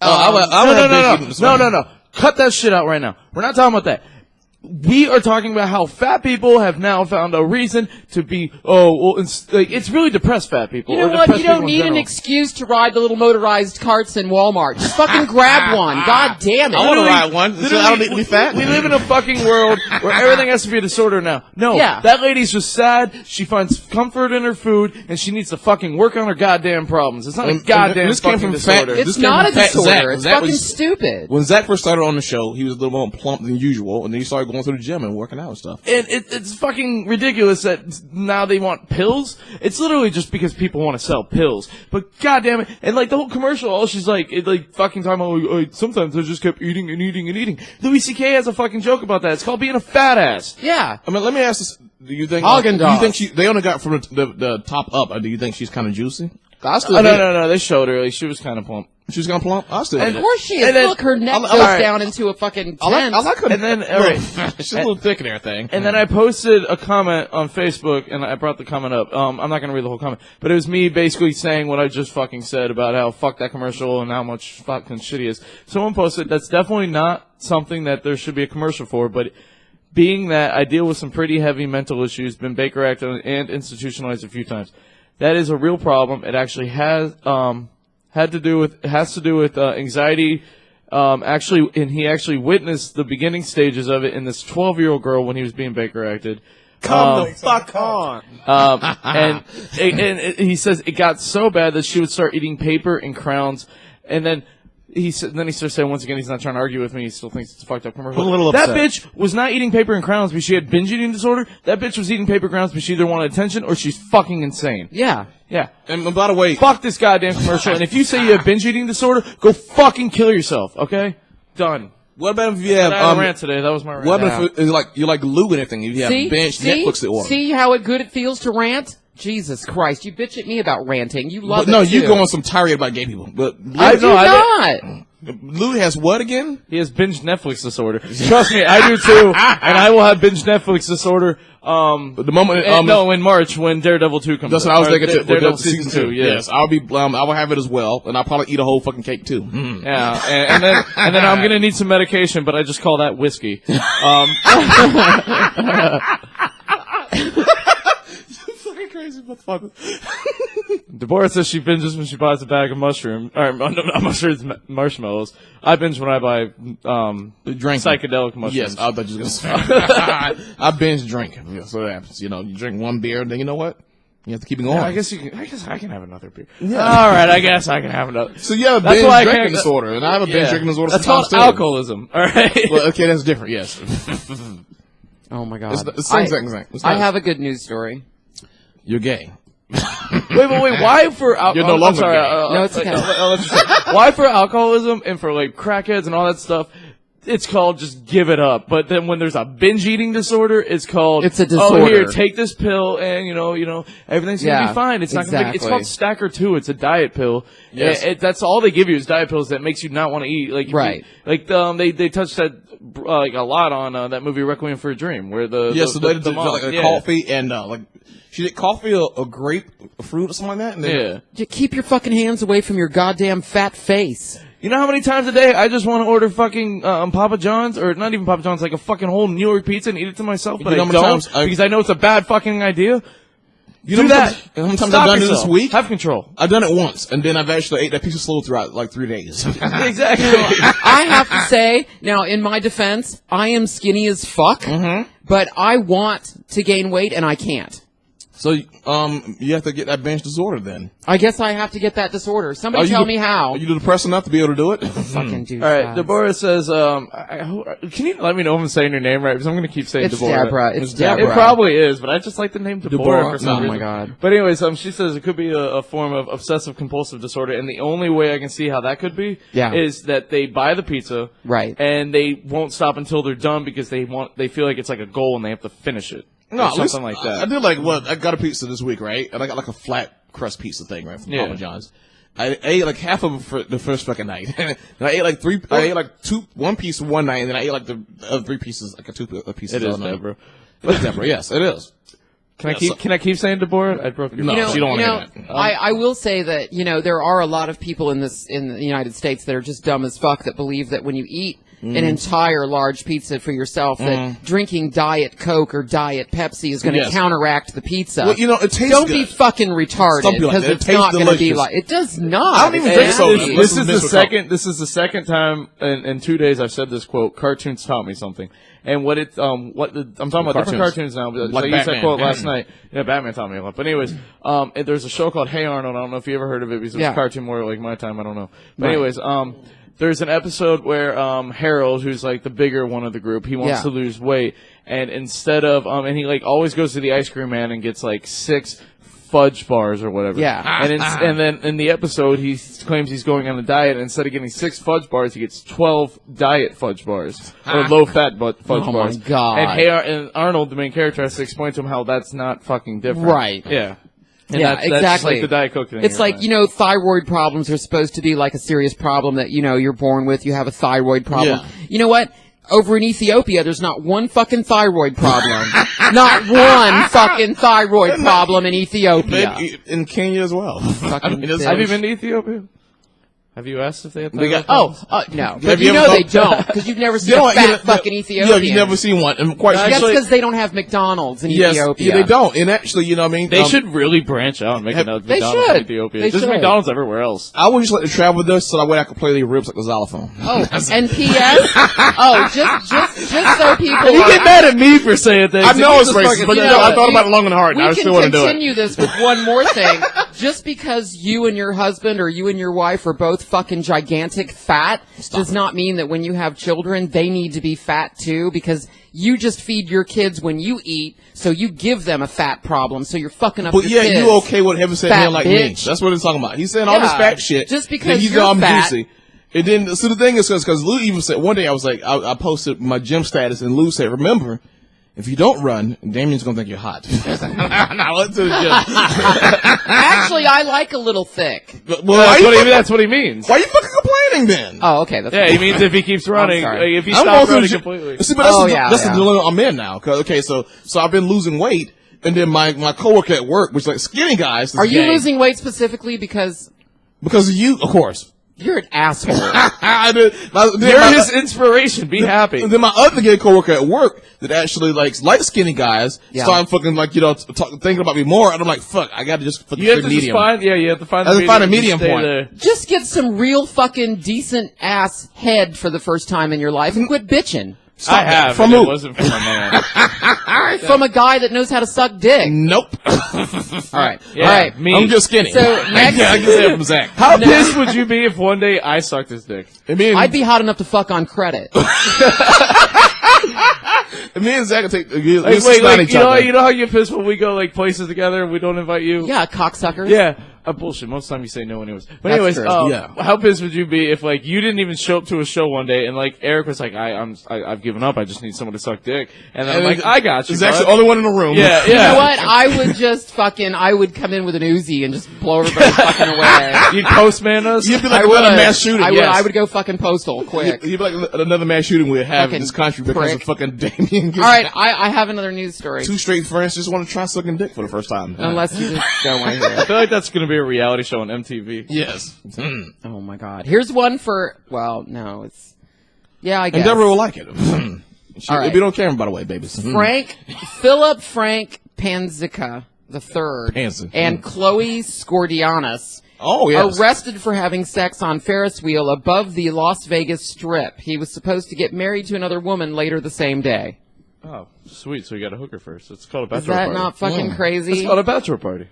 No. Cut that shit out right now. We're not talking about that. We are talking about how fat people have now found a reason to be, it's really depressed fat people. You know what? You don't need an excuse to ride the little motorized carts in Walmart. Just fucking grab one. God damn it. I want to ride one. So I don't need to be fat. We live in a fucking world where everything has to be a disorder now. No, that lady's just sad. She finds comfort in her food, and she needs to fucking work on her goddamn problems. It's not a goddamn fucking disorder. It's not a disorder. It's fucking stupid. When Zach first started on the show, he was a little more plump than usual, and then he started going to the gym and working out and stuff. And it's fucking ridiculous that now they want pills. It's literally just because people want to sell pills. But goddamn it, and like the whole commercial, all she's like fucking talking about. Sometimes I just kept eating and eating and eating. Louis C.K. has a fucking joke about that. It's called being a fat ass. Yeah. I mean, let me ask this: do you think? They only got from the top up? Or do you think she's kind of juicy? No. They showed her. Like, she was kind of plump. She's gonna plump. I still. Of course she is. Look, her neck goes down into a fucking tent. I like her. And then, she's a little thick in everything. And then I posted a comment on Facebook, and I brought the comment up. I'm not gonna read the whole comment, but it was me basically saying what I just fucking said about how fuck that commercial and how much fucking shit he is. Someone posted that's definitely not something that there should be a commercial for, but being that I deal with some pretty heavy mental issues, been Baker acted and institutionalized a few times. That is a real problem. It actually has to do with anxiety. Actually, and he actually witnessed the beginning stages of it in this 12-year-old girl when he was being Baker acted. Come the fuck on. And he says it got so bad that she would start eating paper and crowns, and then he starts saying once again he's not trying to argue with me. He still thinks it's a fucked up commercial. I'm a little upset. That bitch was not eating paper and crowns because she had binge eating disorder. That bitch was eating paper crowns because she either wanted attention or she's fucking insane. Yeah. Yeah. And by the way, fuck this goddamn commercial. And if you say you have binge eating disorder, go fucking kill yourself. Okay? Done. What about if you have rant today? That was my rant. What about if it's like you're like Lou and everything? If you have binge Netflix at order. See how good it feels to rant? Jesus Christ! You bitch at me about ranting. You love it. No, too. you go on some tirade about gay people. But I do not. Lou has what again? He has binge Netflix disorder. Trust me, I do too. And I will have binge Netflix disorder. The moment in March when Daredevil 2 comes. That's what I was thinking. Daredevil season 2. Yes, I'll be. I will have it as well, and I'll probably eat a whole fucking cake too. Yeah, and then I'm gonna need some medication, but I just call that whiskey. Crazy motherfucker. Deborah says she binges when she buys a bag of mushrooms. Or, no, not mushrooms, marshmallows. I binge when I buy psychedelic mushrooms. Yes, I thought you were going to say. I binge drink. Yeah, so that happens. You know, you drink one beer, then you know what? You have to keep it going. Yeah, I guess I can have another beer. Yeah. All right, I guess I can have another. So you have a binge drinking disorder, and I have a binge drinking disorder. That's called alcoholism. All right. Well, okay, that's different. Yes. Oh my God. It's the same thing. I have a good news story. You're gay. Wait. Why for alcoholism? You're no longer gay. No, it's okay. Why for alcoholism and for like crackheads and all that stuff? it's called just give it up. But then when there's a binge eating disorder, it's called it's a disorder. Oh, here, take this pill, and you know, everything's gonna be fine. It's not gonna be. It's called Stacker 2. It's a diet pill. Yes. That's all they give you is diet pills that makes you not want to eat. Like right. They touched that like a lot on that movie Requiem for a Dream, where the mom, like coffee and like. She did coffee, a grape, a fruit, or something like that. And then keep your fucking hands away from your goddamn fat face. You know how many times a day I just want to order fucking Papa John's, or not even Papa John's, like a fucking whole New York pizza and eat it to myself, but I don't because I know it's a bad fucking idea. You know that. How many times I've done it this week? Have control. I've done it once, and then I've actually ate that piece of slow throughout like 3 days. Exactly. I have to say, now in my defense, I am skinny as fuck, but I want to gain weight and I can't. So, you have to get that binge disorder then. I guess I have to get that disorder. Somebody tell me how. Are you depressed enough to be able to do it? Fucking dude. All right, Deborah says, can you let me know if I'm saying your name right? Because I'm going to keep saying it's Deborah. Deborah. It's Deborah. It probably is, but I just like the name Deborah for some reason. Oh my god. But anyways, she says it could be a form of obsessive compulsive disorder, and the only way I can see how that could be is that they buy the pizza, right, and they won't stop until they're done because they feel like it's like a goal and they have to finish it. No, something like that. I did I got a pizza this week, right? And I got like a flat crust pizza thing, right, from Papa John's. I ate like half of it for the first fucking night. And I ate like one piece one night, and then I ate like the other 3 pieces, like two pieces. It is Deborah. It is Deborah, yes, it is. Can I keep saying Deborah? I broke your No, you don't want to hear that. I will say that, there are a lot of people in the United States that are just dumb as fuck that believe that when you eat an entire large pizza for yourself, that drinking Diet Coke or Diet Pepsi is going to counteract the pizza. Well, it tastes Don't good. be fucking retarded, because it's not going to be like it does not. I don't even drink soda. This is the second time in 2 days I've said this quote. Cartoons taught me something. And I'm talking about different cartoons now. But like I used that quote last night. Yeah, Batman taught me a lot. But anyways, there's a show called Hey Arnold. I don't know if you ever heard of it because it was a cartoon more like my time. I don't know. But anyways, there's an episode where Harold, who's like the bigger one of the group, he wants to lose weight, and instead of and he like always goes to the ice cream man and gets like 6 fudge bars or whatever. Yeah. And then in the episode he claims he's going on a diet, and instead of getting 6 fudge bars, he gets 12 diet fudge bars or low fat fudge bars. Oh my god! And Arnold, the main character, has to explain to him how that's not fucking different. Right. Yeah. And exactly. That's like the Diet Coke thing. It's like, thyroid problems are supposed to be like a serious problem that, you're born with. You have a thyroid problem. Yeah. You know what? Over in Ethiopia, there's not one fucking thyroid problem. Not one fucking thyroid problem in Ethiopia. Maybe in Kenya as well. Have you been to Ethiopia? Have you asked if they have thyroid no. But they don't, because you've never seen a fat fucking Ethiopian. Yeah, you've never seen one. And that's because they don't have McDonald's in Ethiopia. Yeah, they don't. And actually, what I mean? They should really branch out and make another McDonald's in Ethiopia. There's McDonald's everywhere else. I would just like to travel with this so that way I could play the ribs like the xylophone. Oh, and P.S. just so people... You get mad at me for saying things. I know it's racist, but I thought about it long and hard, and I still want to do it. We can continue this with one more thing. Just because you and your husband or you and your wife are both fucking gigantic fat does not mean that when you have children, they need to be fat too, because you just feed your kids when you eat, so you give them a fat problem, so you're fucking up your kids. You okay with him saying him like me? That's what he's talking about. He's saying all this fat shit. Just because you're fat. Juicy. And then, so the thing is, because Lou even said, one day I was like, I posted my gym status, and Lou said, remember, if you don't run, Damien's going to think you're hot. I went to the gym. Actually, I like a little thick. Well, that's what he means. Why are you fucking complaining then? Oh, okay. He means if he keeps running, if he stops running completely. See, but that's the dilemma I'm in now. Okay, so I've been losing weight, and then my coworker at work, which is like skinny guys. Are you losing weight specifically because of you, of course. You're an asshole. You're his inspiration. Be happy. And then my other gay coworker at work that actually likes light skinny guys started fucking thinking about me more, and I'm like, fuck, I gotta just fucking medium. You have to find a medium point. There. Just get some real fucking decent ass head for the first time in your life and quit bitching. I have. From who? It wasn't from a man. From a guy that knows how to suck dick. Nope. All right. Yeah, all right. Me. I'm just skinny. So next, I can say it from Zach. How pissed would you be if one day I sucked his dick? I'd be hot enough to fuck on credit. Me and Zach will take. You know how you get pissed when we go like places together and we don't invite you? Yeah, cocksucker. Yeah. Bullshit. Most of the time you say no anyways. But That's anyways, true. Yeah. how pissed would you be if like you didn't even show up to a show one day and like Eric was like, I've given up. I just need someone to suck dick. And then I'm like, I got you. He's actually the only one in the room. Yeah, You yeah. know what? I would just I would come in with an Uzi and just blow everybody fucking away. You'd postman us. You'd be like another mass shooting. I would go fucking postal quick. You'd be like another mass shooting we have in Fucking this country because prick. of fucking Damien. All right, I have another news story. Two straight friends just want to try sucking dick for the first time. Unless you just don't want to hear I it. feel like that's going to be a reality show on MTV. Yes. Oh my god. Here's one for, well, no, it's, yeah, I guess. And Deborah will like it. All right. We don't care, by the way, babies. Philip Frank Panzica III Panza. and Chloe Skordianis Oh, yes. arrested for having sex on Ferris wheel above the Las Vegas Strip. He was supposed to get married to another woman later the same day. Oh, sweet. So you got to hook her first. It's called a bachelor Is that party. not fucking It's crazy? called a bachelor party.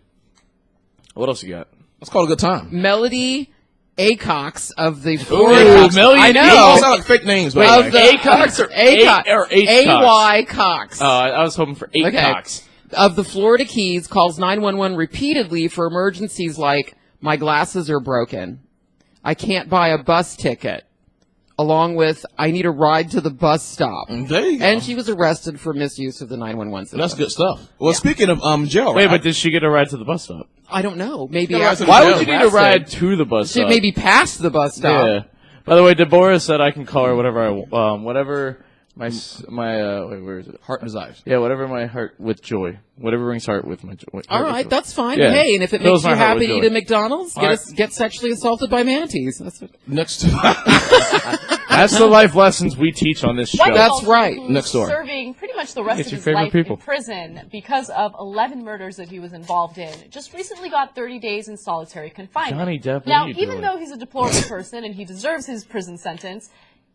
What else you got? Let's call it a good time. Melody Acox of the Florida. Melody I They all know. sound like fake names, by Of the the way. Acox or Acox or H Cox? A-Y Cox. I was hoping for eight Okay. cocks. Of the Florida Keys calls 911 repeatedly for emergencies like, my glasses are broken. I can't buy a bus ticket. Along with, I need a ride to the bus stop. There you go. And she was arrested for misuse of the 911 system. That's good stuff. Well, speaking of jail, Wait, right? but did she get a ride to the bus stop? I don't know. Maybe Yeah, after why she Why was would you need a arrested. ride to the bus She stop? maybe passed the bus stop. Yeah. By the way, Deborah said I can call her whatever whatever my wait, where is it? Heart desires. Yeah, whatever my heart with joy. Whatever brings heart with my joy. All right, that's fine. Yeah. Hey, and if it Fills makes you my heart happy with to eat joy. at McDonald's, get sexually assaulted by manatees. That's what, Next. That's the life lessons we teach on this show. That's right. Who's Next door. Serving pretty much the rest It's of your his favorite life people. in prison because of 11 murders that he was involved in. Just recently got 30 days in solitary confinement. Johnny Depp, what now, are you even doing? though he's a deplorable person and he deserves his prison sentence,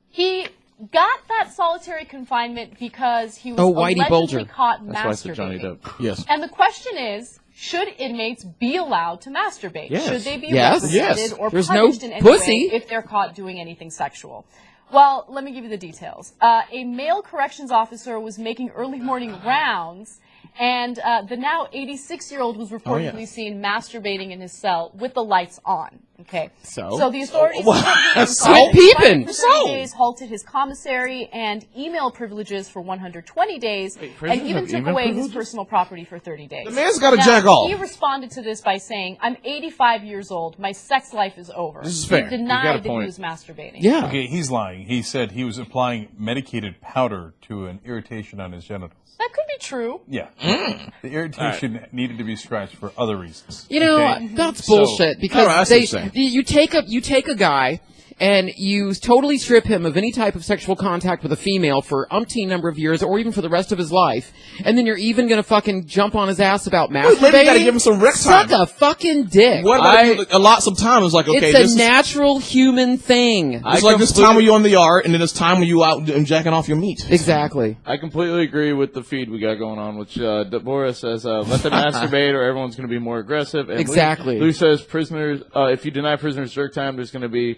he got that solitary confinement because he was Whitey allegedly Bulger. caught That's why I said Johnny masturbating. Depp. Yes. And the question is, should inmates be allowed to masturbate? Yes. Should they be Yes. reprimanded Yes. or There's no punished in any pussy. way if they're caught doing anything sexual? Well, let me give you the details. A male corrections officer was making early morning rounds, and the now 86-year-old was reportedly seen masturbating in his cell with the lights on. Okay. So? the authorities So peeping. for 30 days, halted his commissary and email privileges for 120 days, and prisoners even have took email away his privileges? personal property for 30 days. The man's gotta Now, jack off. He responded to this by saying, "I'm 85 years old. My sex life is over." This is fair. He You denied got a that he point. was masturbating. Yeah. Okay, he's lying. He said he was applying medicated powder to an irritation on his genitals. That could be true. Yeah. The irritation needed to be scratched for other reasons. You know, Okay? that's So- bullshit because All right, I see what you're saying. you take a guy and you totally strip him of any type of sexual contact with a female for umpteen number of years or even for the rest of his life, and then you're even gonna fucking jump on his ass about masturbating. maybe you gotta give him some rec time. Suck a fucking dick. What about you, a lot? Sometimes like, okay, It's this a is natural human thing. it's like this time when you on the yard, and then it's time when you out and jacking off your meat. Exactly. I completely agree with the feed we got going on, which Deborah says, let them masturbate or everyone's going to be more aggressive. And Exactly. Lou says prisoners, if you deny prisoners jerk time, there's going to be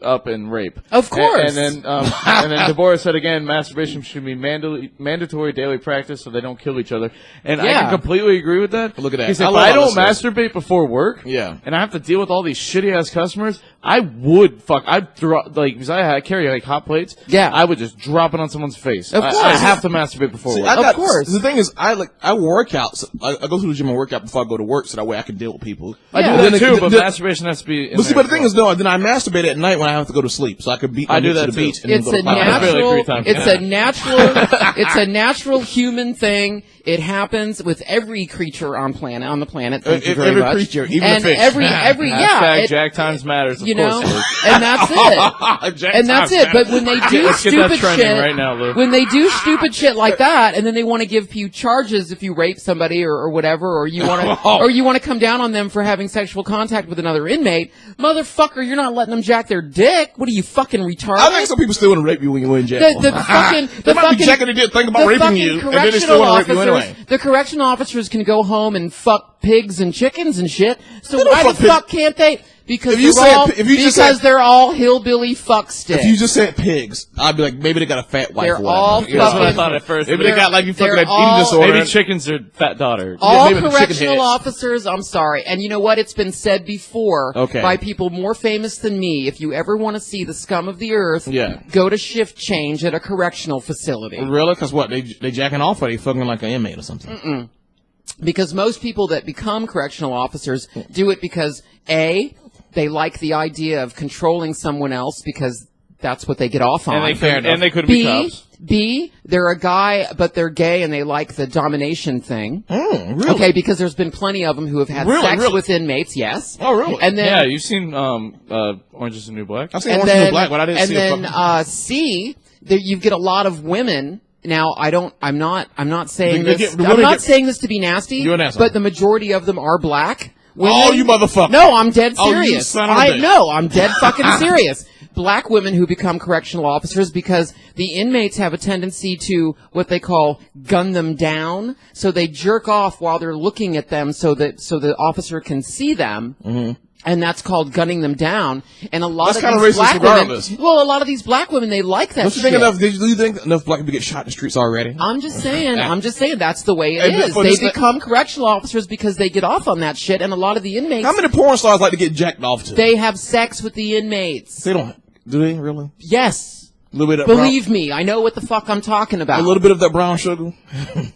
up and rape. Of course. And then Deborah said again, masturbation should be mandatory daily practice so they don't kill each other. And I Yeah. can completely agree with that. Look at that. Because I if love I how don't this is. masturbate before work, Yeah. and I have to deal with all these shitty ass customers, I would I'd drop, because I carry like hot plates. Yeah. I would just drop it on someone's face. Of I course. have to masturbate before See, work. I got, Of course. The thing is, I work out. So I go to the gym and work out before I go to work, so that way I can deal with people. I Yeah. do Then that too, but the- masturbation has to be. But see, but the thing is, no, then I masturbate at night when I have to go to sleep, so I could beat my I do meat to that the too. beach. And then It's go to a my I feel like natural. free time. It's a natural. It's a natural human thing. It happens with every creature on the planet. Thank you very every much. creature, even and the fish. every yeah. Hashtag it- Jack Times Matters. Of you course know, it is. and that's it. Jack And that's Times, it. But when they do Let's get that stupid trending shit, right now, Lou. when they do stupid shit like that, and then they want to give you charges if you rape somebody or whatever, or you want to come down on them for having sexual contact with another inmate, motherfucker, you're not letting them jack their dick. What are you fucking retarded? I think some people still want to rape you when you're in jail. the fucking They might be jacking their dick, thinking about the raping fucking you, and then they correctional still want to rape you officers- anyway. The correctional officers can go home and fuck pigs and chickens and shit. So They don't why the fuck pigs. fuck can't they? Because they're all hillbilly fucksticks. If you just said pigs, I'd be like, maybe they got a fat wife. They're all fucking. That's what I thought at first. Maybe they got like you fucking eating disorder. Maybe chickens are fat daughter. All maybe correctional officers, I'm sorry. And you know what? It's been said before by people more famous than me. If you ever want to see the scum of the earth, go to shift change at a correctional facility. Really? Because what? They jacking off or they fucking like an inmate or something? Mm-mm. Because most people that become correctional officers do it because, A, they like the idea of controlling someone else because that's what they get off on. And they could be cops. B, they're a guy, but they're gay and they like the domination thing. Really? Okay, because there's been plenty of them who have had sex with inmates, yes. Oh, really? And then, you've seen Orange is the New Black? I've seen Orange is the New Black, but I didn't see it. And then C, you get a lot of women. Now, I'm not saying this. I'm not saying this to be nasty, You're an asshole. but the majority of them are black women. Oh, you motherfucker! No, I'm dead serious. Oh, you son of a bitch. No, I'm dead fucking serious. Black women who become correctional officers because the inmates have a tendency to what they call gun them down, so they jerk off while they're looking at them, so the officer can see them. Mm-hmm. And that's called gunning them down. And a lot that's of these black women, a lot of these black women, they like that shit. Do you think enough black people get shot in the streets already? I'm just saying that's the way it is. They become correctional officers because they get off on that shit, and a lot of the inmates. How many porn stars like to get jacked off to? They have sex with the inmates. They don't. Do they really? Yes. A little bit of Believe me, I know what the fuck I'm talking about. A little bit of that brown sugar.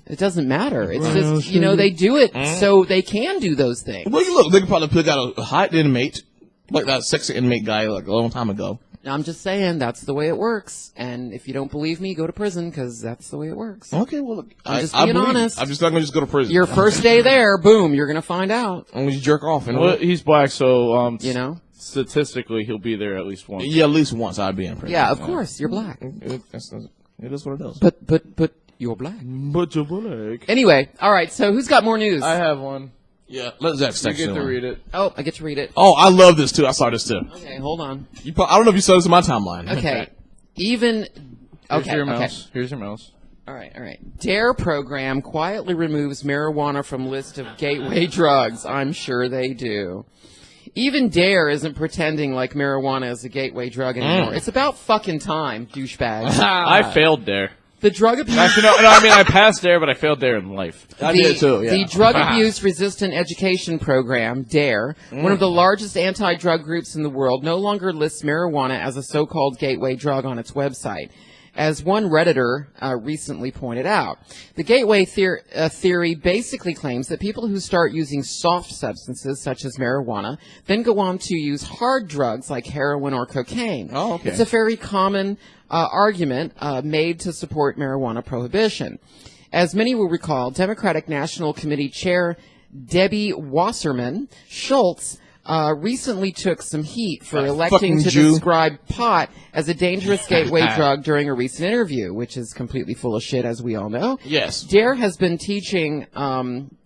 It doesn't matter. It's just, they do it so they can do those things. Well, look, they could probably pick out a hot inmate, like that sexy inmate guy like a long time ago. I'm just saying that's the way it works. And if you don't believe me, go to prison because that's the way it works. Okay, well, look, I'm just being honest. I'm just not going to just go to prison. Your first day there, boom, you're going to find out. Only you jerk off. Well, he's black, so, statistically, he'll be there at least once. Yeah, at least once I'd be in prison. Yeah, of course, you're black. It is what it is. But you're black. But you're black. Anyway, all right. So who's got more news? I have one. Yeah, let Zach text you get to read it. Oh, I get to read it. Oh, I love this too. I saw this too. Okay, hold on. I don't know if you saw this in my timeline. Okay, Here's your mouse. All right. DARE program quietly removes marijuana from list of gateway drugs. I'm sure they do. Even DARE isn't pretending like marijuana is a gateway drug anymore. It's about fucking time, douchebags. I failed DARE. The drug abuse... I passed DARE, but I failed DARE in life. I did too, yeah. The Drug Abuse Resistant Education Program, DARE, one of the largest anti-drug groups in the world, no longer lists marijuana as a so-called gateway drug on its website. As one Redditor recently pointed out, the gateway theory basically claims that people who start using soft substances such as marijuana then go on to use hard drugs like heroin or cocaine. Oh, okay. It's a very common argument made to support marijuana prohibition. As many will recall, Democratic National Committee Chair Debbie Wasserman Schultz recently took some heat for electing to describe pot as a dangerous gateway drug during a recent interview, which is completely full of shit, as we all know. Yes. DARE has been teaching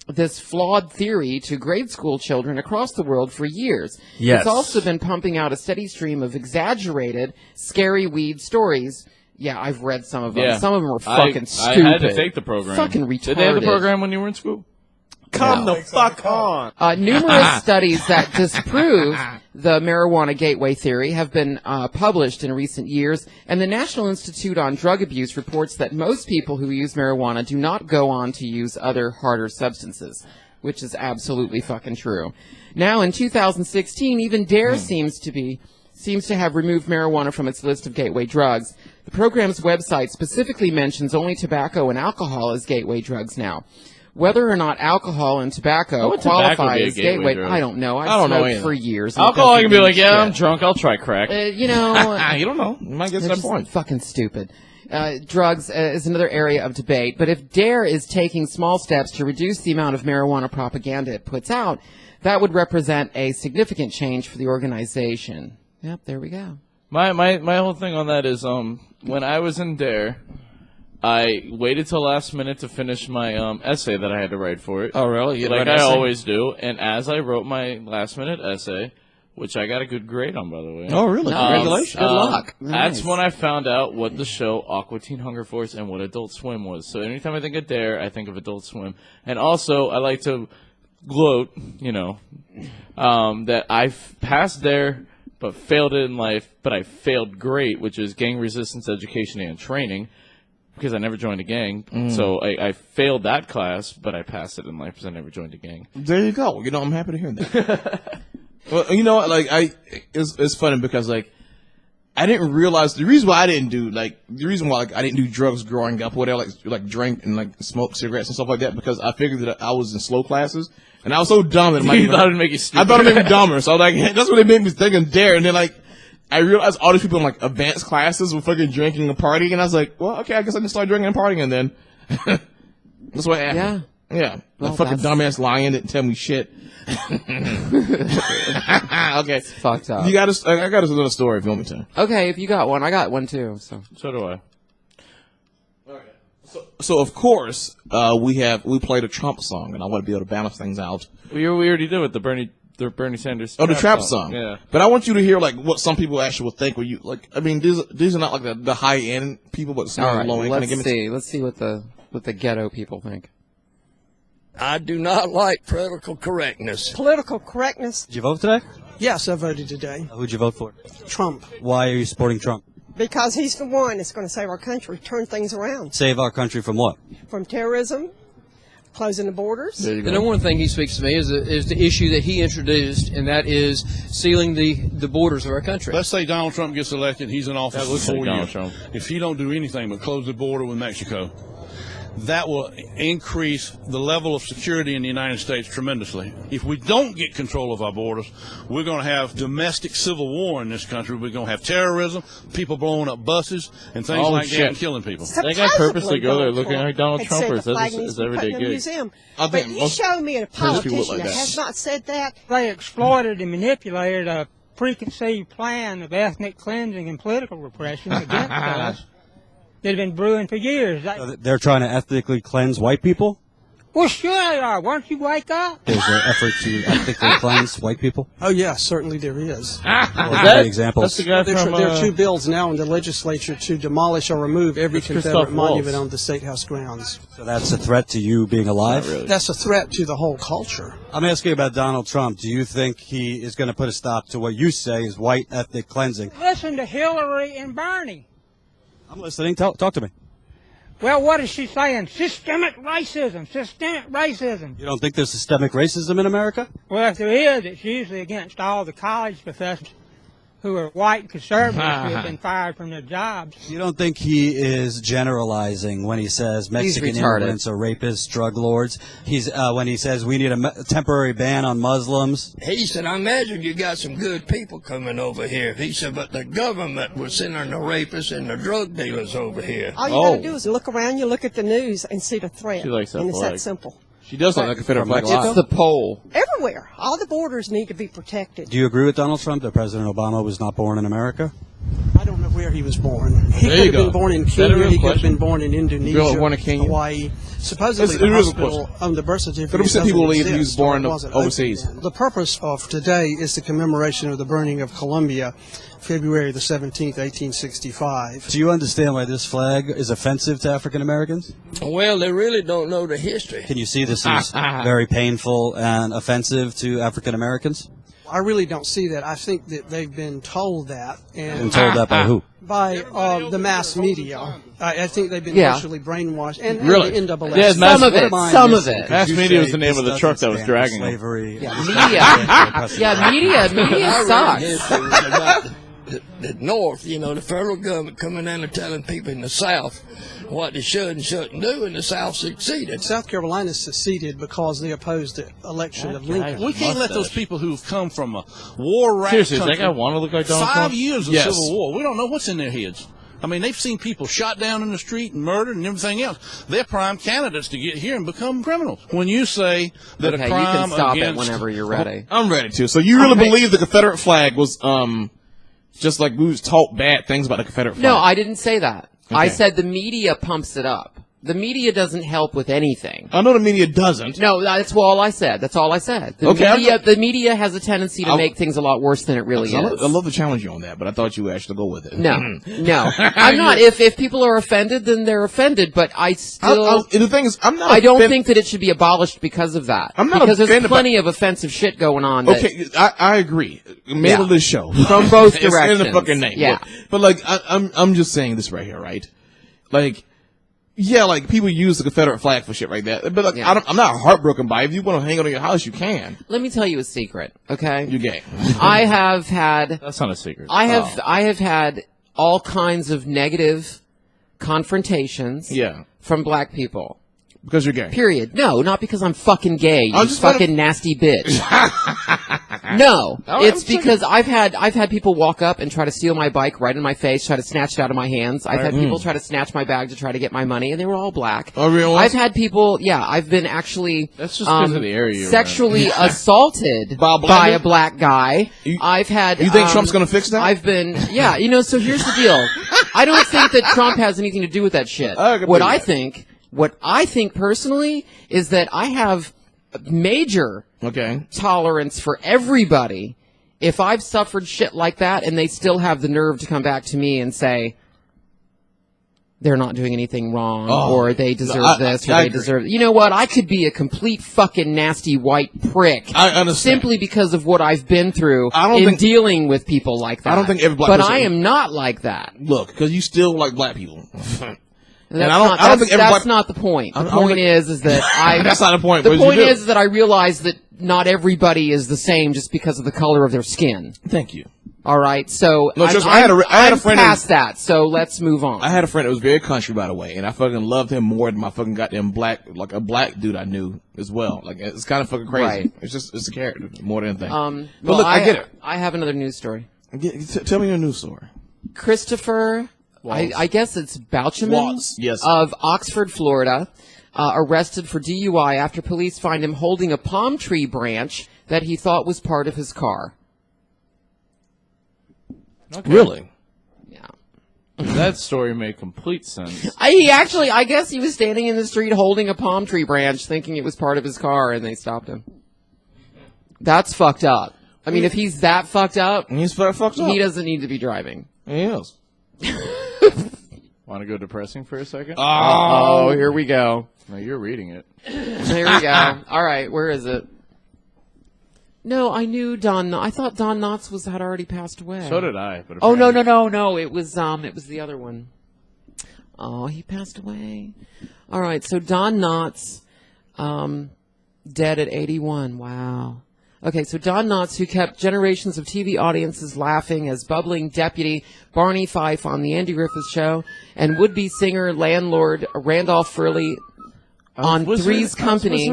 this flawed theory to grade school children across the world for years. Yes. It's also been pumping out a steady stream of exaggerated, scary weed stories. Yeah, I've read some of them. Yeah. Some of them are fucking stupid. I had to take the program. Fucking retarded. Did they have the program when you were in school? Come the fuck on. Numerous studies that disprove the marijuana gateway theory have been published in recent years, and the National Institute on Drug Abuse reports that most people who use marijuana do not go on to use other harder substances, which is absolutely fucking true. Now, in 2016, even DARE seems to have removed marijuana from its list of gateway drugs. The program's website specifically mentions only tobacco and alcohol as gateway drugs now. Whether or not alcohol and tobacco qualify as gateway, I don't know. I've smoked for years. Alcohol, I can be like, I'm drunk, I'll try crack. You don't know. You might get to that point. Fucking stupid. Drugs is another area of debate, but if DARE is taking small steps to reduce the amount of marijuana propaganda it puts out, that would represent a significant change for the organization. Yep, there we go. My whole thing on that is, when I was in DARE, I waited till last minute to finish my essay that I had to write for it. Oh, really? Like I always do. And as I wrote my last minute essay, which I got a good grade on, by the way. Oh, really? Congratulations. Good luck. That's when I found out what the show Aqua Teen Hunger Force and what Adult Swim was. So anytime I think of DARE, I think of Adult Swim. And also, I like to gloat, that I passed there but failed it in life, but I failed great, which is gang resistance education and training, because I never joined a gang. So I failed that class, but I passed it in life because I never joined a gang. There you go. I'm happy to hear that. Well, it's funny because I didn't realize the reason why I didn't do I didn't do drugs growing up, or whatever, like drink and smoke cigarettes and stuff like that, because I figured that I was in slow classes, and I was so dumb that You thought it'd make you stupid. I thought it made me dumber. So that's what it made me think and dare. And then I realized all these people in advanced classes were fucking drinking and partying, and I was like, well, okay, I guess I can start drinking and partying, and then that's what happened. Yeah. Well, the fucking dumbass lion didn't tell me shit. Okay. It's fucked up. I got another story if you want me to. Okay, if you got one, I got one too. So do I. So of course, we played a Trump song, and I want to be able to balance things out. We already did with the Bernie Sanders. Oh, the trap song. Yeah. But I want you to hear what some people actually will think. These are not the high end people, but some all right, low end. Let's see what the ghetto people think. I do not like political correctness. Political correctness? Did you vote today? Yes, I voted today. Who'd you vote for? Trump. Why are you supporting Trump? Because he's the one that's going to save our country, turn things around. Save our country from what? From terrorism, closing the borders. The number one thing he speaks to me is the issue that he introduced, and that is sealing the borders of our country. Let's say Donald Trump gets elected, he's in office for 4 years. Trump. If he don't do anything but close the border with Mexico, that will increase the level of security in the United States tremendously. If we don't get control of our borders, we're going to have domestic civil war in this country. We're going to have terrorism, people blowing up buses, and things like that and killing people. They got purposely go there looking like Donald Trump, or is that Flag his needs to be put everyday in a gig? museum. I think But you most show me a people look politician like that that. has not said that. They exploited and manipulated a preconceived plan of ethnic cleansing and political repression against us that had been brewing for years. So they're trying to ethnically cleanse white people? Well, sure they are. Won't you wake up? There's an effort to ethnically cleanse white people? Oh, yes, certainly there is. What examples? That's the guy from, There are two bills now in the legislature to demolish or remove every That's Confederate Christoph Waltz. monument on the State House grounds. So that's a threat to you being alive? Not really. That's a threat to the whole culture. I'm asking about Donald Trump. Do you think he is going to put a stop to what you say is white ethnic cleansing? Listen to Hillary and Bernie. I'm listening. Talk to me. Well, what is she saying? Systemic racism. Systemic racism. You don't think there's systemic racism in America? Well, if there is, it's usually against all the college professors who are white conservatives who have been fired from their jobs. You don't think he is generalizing when he says Mexican immigrants are rapists, drug lords? He's when he says we need a temporary ban on Muslims. He said, I imagine you got some good people coming over here. He said, but the government was sending the rapists and the drug dealers over here. All you got to do is look around, you look at the news, and see the threat. She likes that and it's flag. that simple. She does look like a Confederate flag. It's the pole. Everywhere. All the borders need to be protected. Do you agree with Donald Trump that President Obama was not born in America? I don't know where he was born. He There could you have been go. born in Is that a Kenya. real He could have question? been born in Indonesia, Born in Kenya? Hawaii. Supposedly, It the is a hospital question. on the birth certificate 30% people doesn't believe he was exist, born or it wasn't overseas. open then. The purpose of today is the commemoration of the burning of Columbia, February the 17th, 1865. Do you understand why this flag is offensive to African Americans? Well, they really don't know the history. Can you see this is very painful and offensive to African Americans? I really don't see that. I think that they've been told that. And told that by who? By the mass media. I think they've been Yeah. actually brainwashed. And Really? the NAACP. Yeah, Some of it. Some of Missing? it. Could Mass you media was say the name this of the truck that was doesn't dragging stand him. for slavery? Media I sucks. read history about the North, the federal government coming in and telling people in the South what they should and shouldn't do, and the South succeeded. South Carolina seceded because they opposed the election of Lincoln. We can't let those people who've come from a war-racked Seriously, does that country, guy want to look like Donald 5 Trump? years of Yes. civil war. We don't know what's in their heads. I mean, they've seen people shot down in the street and murdered and everything else. They're prime candidates to get here and become criminals. When you say that Okay, a you crime can stop it against whenever you're ready. I'm ready to. So you really believe the Confederate flag was just like we was taught bad things about the Confederate flag? No, I didn't say that. I Okay. said the media pumps it up. The media doesn't help with anything. I know the media doesn't. No, that's all I said. That's all I said. The media has a tendency to make things a lot worse than it really is. I love to challenge you on that, but I thought you would actually go with it. No, I'm not. If people are offended, then they're offended. But I still. The thing is, I'm not. I don't think that it should be abolished because of that. I'm not because there's offended plenty of offensive shit going on. Okay, I agree. Middle of this show from both directions. It's in the fucking name. Yeah, but like I'm just saying this right here, right? Like. Yeah, like people use the Confederate flag for shit like that. But like, I'm not heartbroken by it. If you want to hang it on your house, you can. Let me tell you a secret, okay? You're gay. I have had. That's not a secret. I have had all kinds of negative confrontations. From black people. Because you're gay. Period. No, not because I'm fucking gay. You fucking nasty bitch. No, it's because I've had people walk up and try to steal my bike right in my face, try to snatch it out of my hands. I've had people try to snatch my bag to try to get my money, and they were all black. Oh, really? I've had people. Yeah, I've been actually that's just because of the area you're sexually assaulted by a black guy. I've had. You think Trump's going to fix that? I've been. Yeah, so here's the deal. I don't think that Trump has anything to do with that shit. What I think personally is that I have major tolerance for everybody if I've suffered shit like that and they still have the nerve to come back to me and say they're not doing anything wrong or they deserve this or they deserve... You know what? I could be a complete fucking nasty white prick. I understand. Simply because of what I've been through dealing with people like that. I don't think every black But person... I am not like that. Look, because you still like black people. That's not the point. The point is that I... That's not the point. The point is that I realize that not everybody is the same just because of the color of their skin. Thank you. All right, so I had a friend past that, so let's move on. I had a friend that was very country, by the way, and I fucking loved him more than my fucking goddamn black, like a black dude I knew as well. Like, it's kind of fucking crazy. Right. It's a character more than anything. But look, I get it. I have another news story. Tell me your news story. Christopher... I guess it's Bouchman of Oxford, Florida, arrested for DUI after police find him holding a palm tree branch that he thought was part of his car. Okay. Really? Yeah. That story made complete sense. I guess he was standing in the street holding a palm tree branch thinking it was part of his car and they stopped him. That's fucked up. I mean, if he's that fucked up, he doesn't need to be driving. He is. Want to go depressing for a second? Oh, here we go. No, you're reading it. Here we go. All right, where is it? No, I knew Don. I thought Don Knotts had already passed away. So did I. But oh no! It was the other one. Oh, he passed away. All right, so Don Knotts, dead at 81. Wow. Okay, so Don Knotts, who kept generations of TV audiences laughing as bubbling deputy Barney Fife on The Andy Griffith Show, and would-be singer landlord Randolph Furley on Three's Company,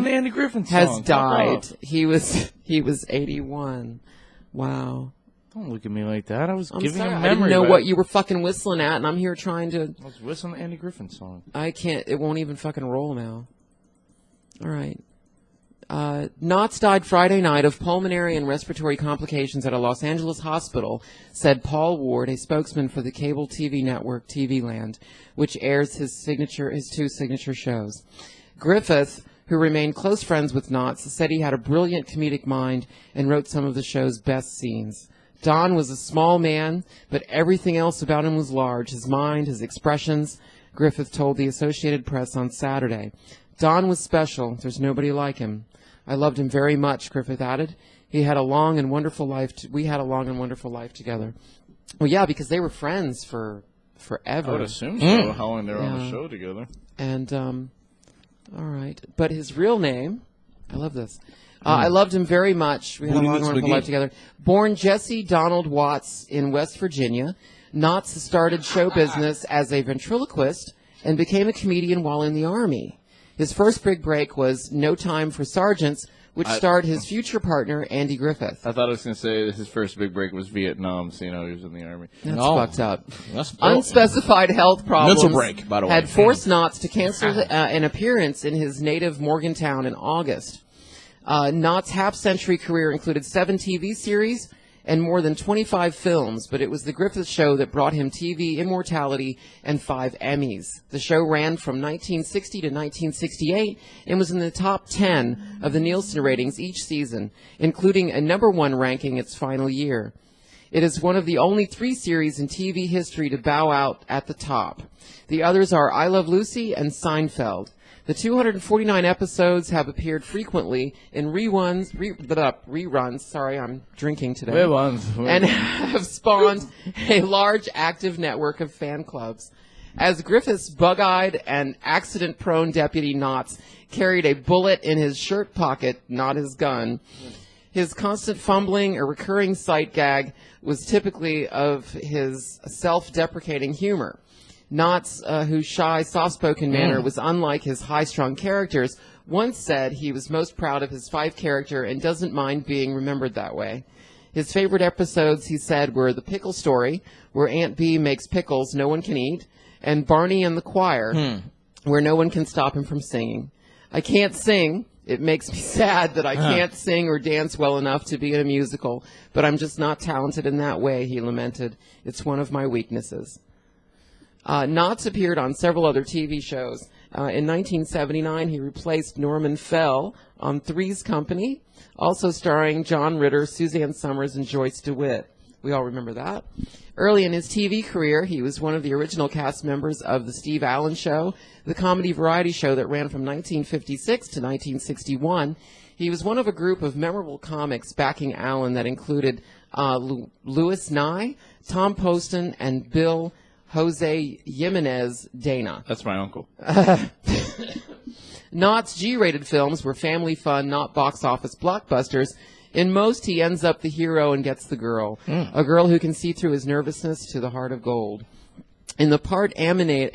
has died. He was 81. Wow. Don't look at me like that. I was giving sorry, a memory. I didn't know what you were fucking whistling at, and I'm here trying to... I was whistling the Andy Griffith song. I can't... It won't even fucking roll now. All right. Knotts died Friday night of pulmonary and respiratory complications at a Los Angeles hospital, said Paul Ward, a spokesman for the cable TV network TV Land, which airs his two signature shows. Griffith, who remained close friends with Knotts, said he had a brilliant comedic mind and wrote some of the show's best scenes. Don was a small man, but everything else about him was large. His mind, his expressions, Griffith told the Associated Press on Saturday. Don was special. There's nobody like him. I loved him very much, Griffith added. We had a long and wonderful life together. Well, yeah, because they were friends for forever. I would assume so, how long they were on the show together. And, all right. But his real name, I love this. I loved him very much. We had a long and wonderful life together. Born Jesse Donald Watts in West Virginia, Knotts started show business as a ventriloquist and became a comedian while in the Army. His first big break was No Time for Sergeants, which starred his future partner, Andy Griffith. I thought I was going to say his first big break was Vietnam, so he was in the Army. That's fucked up. Unspecified health problems mental break, by the way. had forced Knotts to cancel an appearance in his native Morgantown in August. Knotts' half-century career included 7 TV series and more than 25 films, but it was The Griffith Show that brought him TV immortality and 5 Emmys. The show ran from 1960 to 1968 and was in the top 10 of the Nielsen ratings each season, including a #1 ranking its final year. It is one of the only 3 series in TV history to bow out at the top. The others are I Love Lucy and Seinfeld. The 249 episodes have appeared frequently in reruns, sorry, I'm drinking today, and have spawned a large active network of fan clubs. As Griffith's bug-eyed and accident-prone deputy Knotts carried a bullet in his shirt pocket, not his gun, his constant fumbling, a recurring sight gag, was typically of his self-deprecating humor. Knotts, whose shy, soft-spoken manner was unlike his high-strung characters, once said he was most proud of his Fife character and doesn't mind being remembered that way. His favorite episodes, he said, were The Pickle Story, where Aunt Bee makes pickles no one can eat, and Barney and the Choir, where no one can stop him from singing. I can't sing. It makes me sad that I can't sing or dance well enough to be in a musical, but I'm just not talented in that way, he lamented. It's one of my weaknesses. Knotts appeared on several other TV shows. In 1979, he replaced Norman Fell on Three's Company, also starring John Ritter, Suzanne Summers, and Joyce DeWitt. We all remember that. Early in his TV career, he was one of the original cast members of The Steve Allen Show, the comedy variety show that ran from 1956 to 1961. He was one of a group of memorable comics backing Allen that included Louis Nye, Tom Poston, and Bill Jose Jimenez Dana. That's my uncle. Knott's G-rated films were family fun, not box office blockbusters. In most, he ends up the hero and gets the girl, a girl who can see through his nervousness to the heart of gold. In the part animated,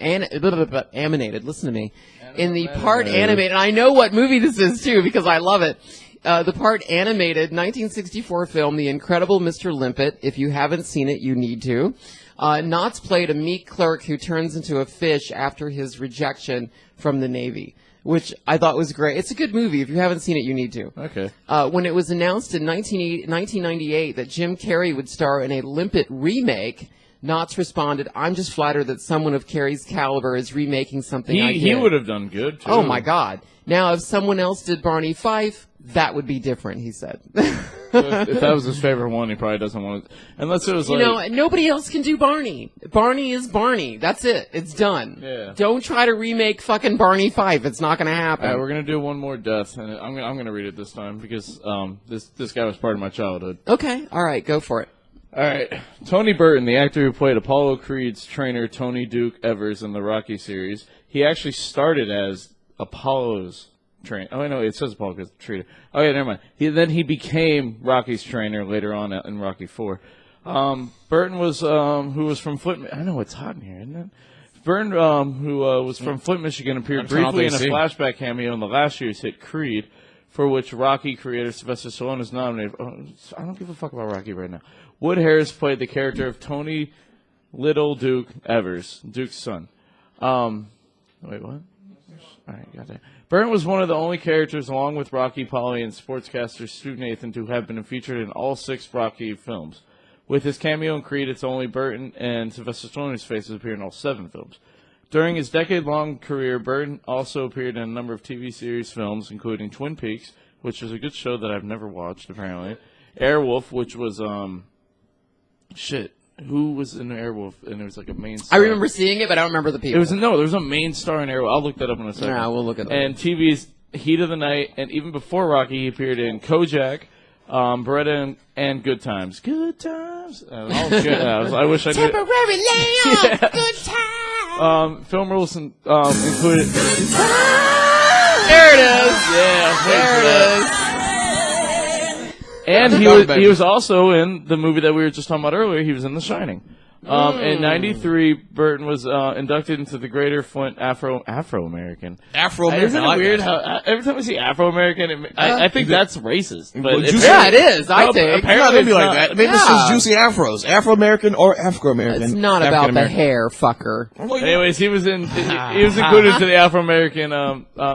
listen to me. In the part animated, I know what movie this is too because I love it. The part animated 1964 film, The Incredible Mr. Limpet. If you haven't seen it, you need to. Knotts played a meek clerk who turns into a fish after his rejection from the Navy, which I thought was great. It's a good movie. If you haven't seen it, you need to. Okay. When it was announced in 1998 that Jim Carrey would star in a Limpet remake, Knotts responded, I'm just flattered that someone of Carey's caliber is remaking something I did. He would have done good, too. Oh, my God. Now, if someone else did Barney Fife, that would be different, he said. If that was his favorite one, he probably doesn't want to. Unless it was you know, nobody else can do Barney. Barney is Barney. That's it. It's done. Yeah. Don't try to remake fucking Barney Fife. It's not going to happen. All right, we're going to do one more death, and I'm going to read it this time because this guy was part of my childhood. Okay. All right. Go for it. All right. Tony Burton, the actor who played Apollo Creed's trainer Tony Duke Evers in the Rocky series, he actually started as Apollo's trainer. Oh, no, it says Apollo because trainer. Oh, yeah, never mind. He became Rocky's trainer later on in Rocky 4. Burton was who was from Flint. I know it's hot in here, isn't it? Burton, who was from Flint, Michigan, appeared briefly in a flashback cameo in the last year's hit Creed, for which Rocky creator Sylvester Stallone is nominated. I don't give a fuck about Rocky right now. Wood Harris played the character of Tony Little Duke Evers, Duke's son. Wait, what? All right, got that. Burton was one of the only characters, along with Rocky, Polly, and sportscaster Stu Nathan, to have been featured in all 6 Rocky films. With his cameo in Creed, it's only Burton and Sylvester Stallone's faces appear in all 7 films. During his decade-long career, Burton also appeared in a number of TV series films, including Twin Peaks, which is a good show that I've never watched, apparently. Airwolf, which was, who was in Airwolf? And it was like a main star. I remember seeing it, but I don't remember the people. There was a main star in Airwolf. I'll look that up in a second. Yeah, we'll look at that. And TV's Heat of the Night, and even before Rocky, he appeared in Kojak, Beretta, and Good Times. Good Times. Oh shit! I wish I knew. Temporary layoff. Yeah. Good Times. Film rules included. There it is. Yeah, there it is. And he was also in the movie that we were just talking about earlier. He was in The Shining. In '93, Burton was inducted into the Greater Flint Afro-American. Isn't it weird how every time I see Afro-American, I think that's racist. But yeah, it is. I think apparently it's be like that. Maybe it's just juicy afros, Afro-American or African-American. It's not about the hair, fucker. Anyways, he was included to the Afro-American.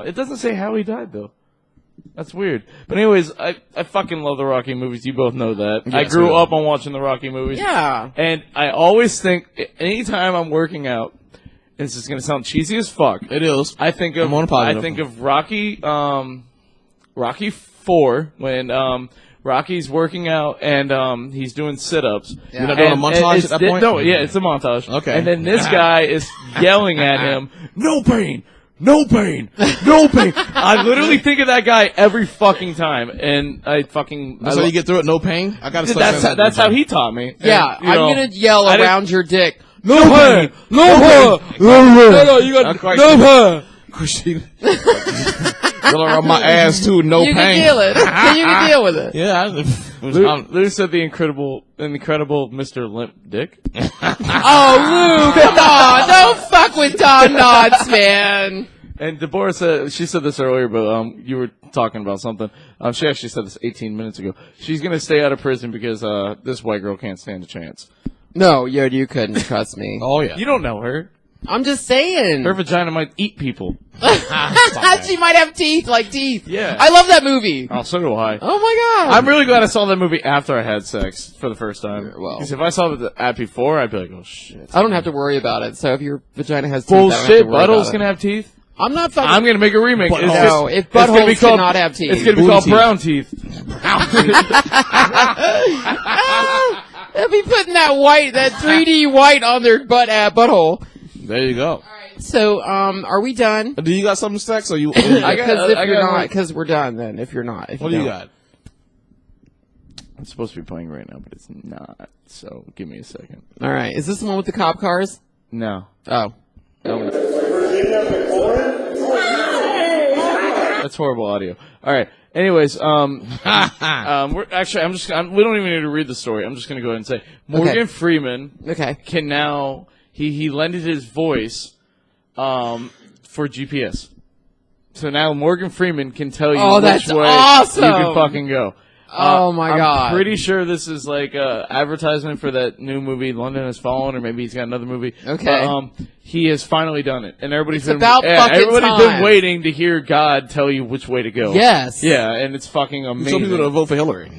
It doesn't say how he died though. That's weird. But anyways, I fucking love the Rocky movies. You both know that. Yes, I grew up on watching the Rocky movies. Yeah. And I always think, anytime I'm working out, this is going to sound cheesy as fuck. It is. I think of Rocky, Rocky 4 when Rocky's working out and he's doing sit-ups. You're not doing a montage at that point? No, yeah, it's a montage. Okay. And then this guy is yelling at him, "No pain! No pain! No pain!" I literally think of that guy every fucking time, and That's how you get through it. No pain. I gotta start. That's how he taught me. Yeah, And, you know, I'm gonna yell around your dick. No pain! No pain! No, you got no pain. Yell around my ass too. No you pain. You can deal it. You can deal with it. Yeah. Lou said the incredible Mr. Limp Dick. Oh, Lou, come on. Don't fuck with Don Knotts, man. And Deborah said, she said this earlier, but you were talking about something. She actually said this 18 minutes ago. She's going to stay out of prison because this white girl can't stand a chance. No, you couldn't, trust me. Oh, yeah. You don't know her. I'm just saying. Her vagina might eat people. She might have teeth like teeth. Yeah. I love that movie. Oh, so do I. Oh, my God. I'm really glad I saw that movie after I had sex for the first time. Well, because if I saw the ad before, I'd be like, oh, shit. I don't have to worry about it. So if your vagina has teeth, Bullshit. Butthole's going to have teeth? I'm not fucking... I'm going to make a remake. No, if buttholes cannot have teeth. It's going to be called Brown Teeth. They'll be putting that 3D white on their butthole. There you go. So, are we done? Do you got something sex or you? Because we're done then. If you're not, what do you got? It's supposed to be playing right now, but it's not. So give me a second. All right. Is this the one with the cop cars? No. Oh. That's horrible audio. All right. Anyways, we're actually. We don't even need to read the story. I'm just going to go ahead and say Morgan Freeman. Can now he lended his voice, for GPS. So now Morgan Freeman can tell you which way awesome. you can fucking go. Oh my God! I'm pretty sure this is like a advertisement for that new movie, London Has Fallen, or maybe he's got another movie. Okay. But, he has finally done it, and everybody's been time. waiting to hear God tell you which way to go. Yes. Yeah, and it's fucking amazing. Some people don't vote for Hillary.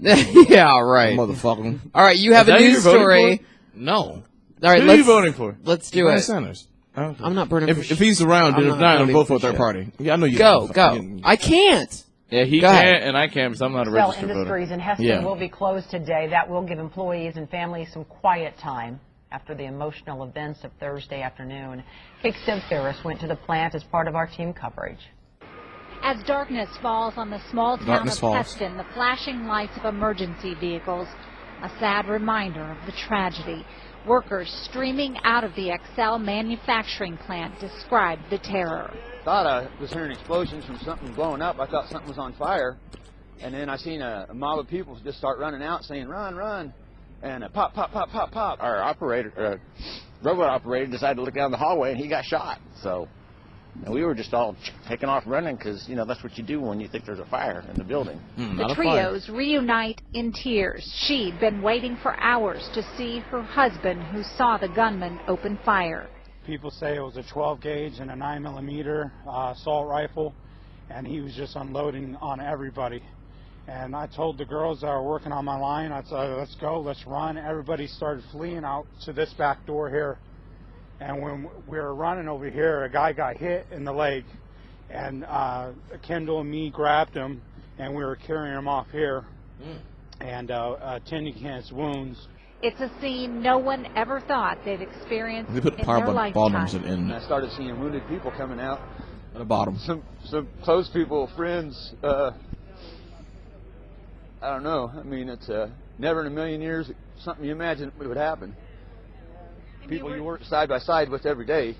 Yeah, right. Motherfucker. All right, you have a news story. No. All right, who are you voting for? Let's do Bernie it. Sanders. I'm not burning. If he's around, if not, I'm vote for a third party. Yeah, I know you. Go. I can't. Yeah, he can't, and I can't because I'm not a registered voter. Industries in Heston will be closed today. That will give employees and families some quiet time after the emotional events of Thursday afternoon. Kate Ferris went to the plant as part of our team coverage. As darkness falls on the small town of Heston, the flashing lights of emergency vehicles, a sad reminder of the tragedy. Workers streaming out of the Excel manufacturing plant described the terror. Thought I was hearing explosions from something blowing up. I thought something was on fire. And then I seen a mob of people just start running out saying, run, run. And pop, pop, pop, pop, pop. Our operator, robot operator decided to look down the hallway and he got shot. So, and we were just all taking off running because, you know, that's what you do when you think there's a fire in the building. The trios reunite in tears. She'd been waiting for hours to see her husband who saw the gunman open fire. People say it was a 12 gauge and a 9mm assault rifle, and he was just unloading on everybody. And I told the girls that were working on my line, I said, let's go, let's run. Everybody started fleeing out to this back door here. And when we were running over here, a guy got hit in the leg. And Kendall and me grabbed him, and we were carrying him off here and tending his wounds. It's a scene no one ever thought they'd experience They put in their lifetime. And I started seeing wounded people coming out. At the bottom. Some close people, friends. I don't know. I mean, it's never in a million years something you imagine would happen. People you work side by side with every day.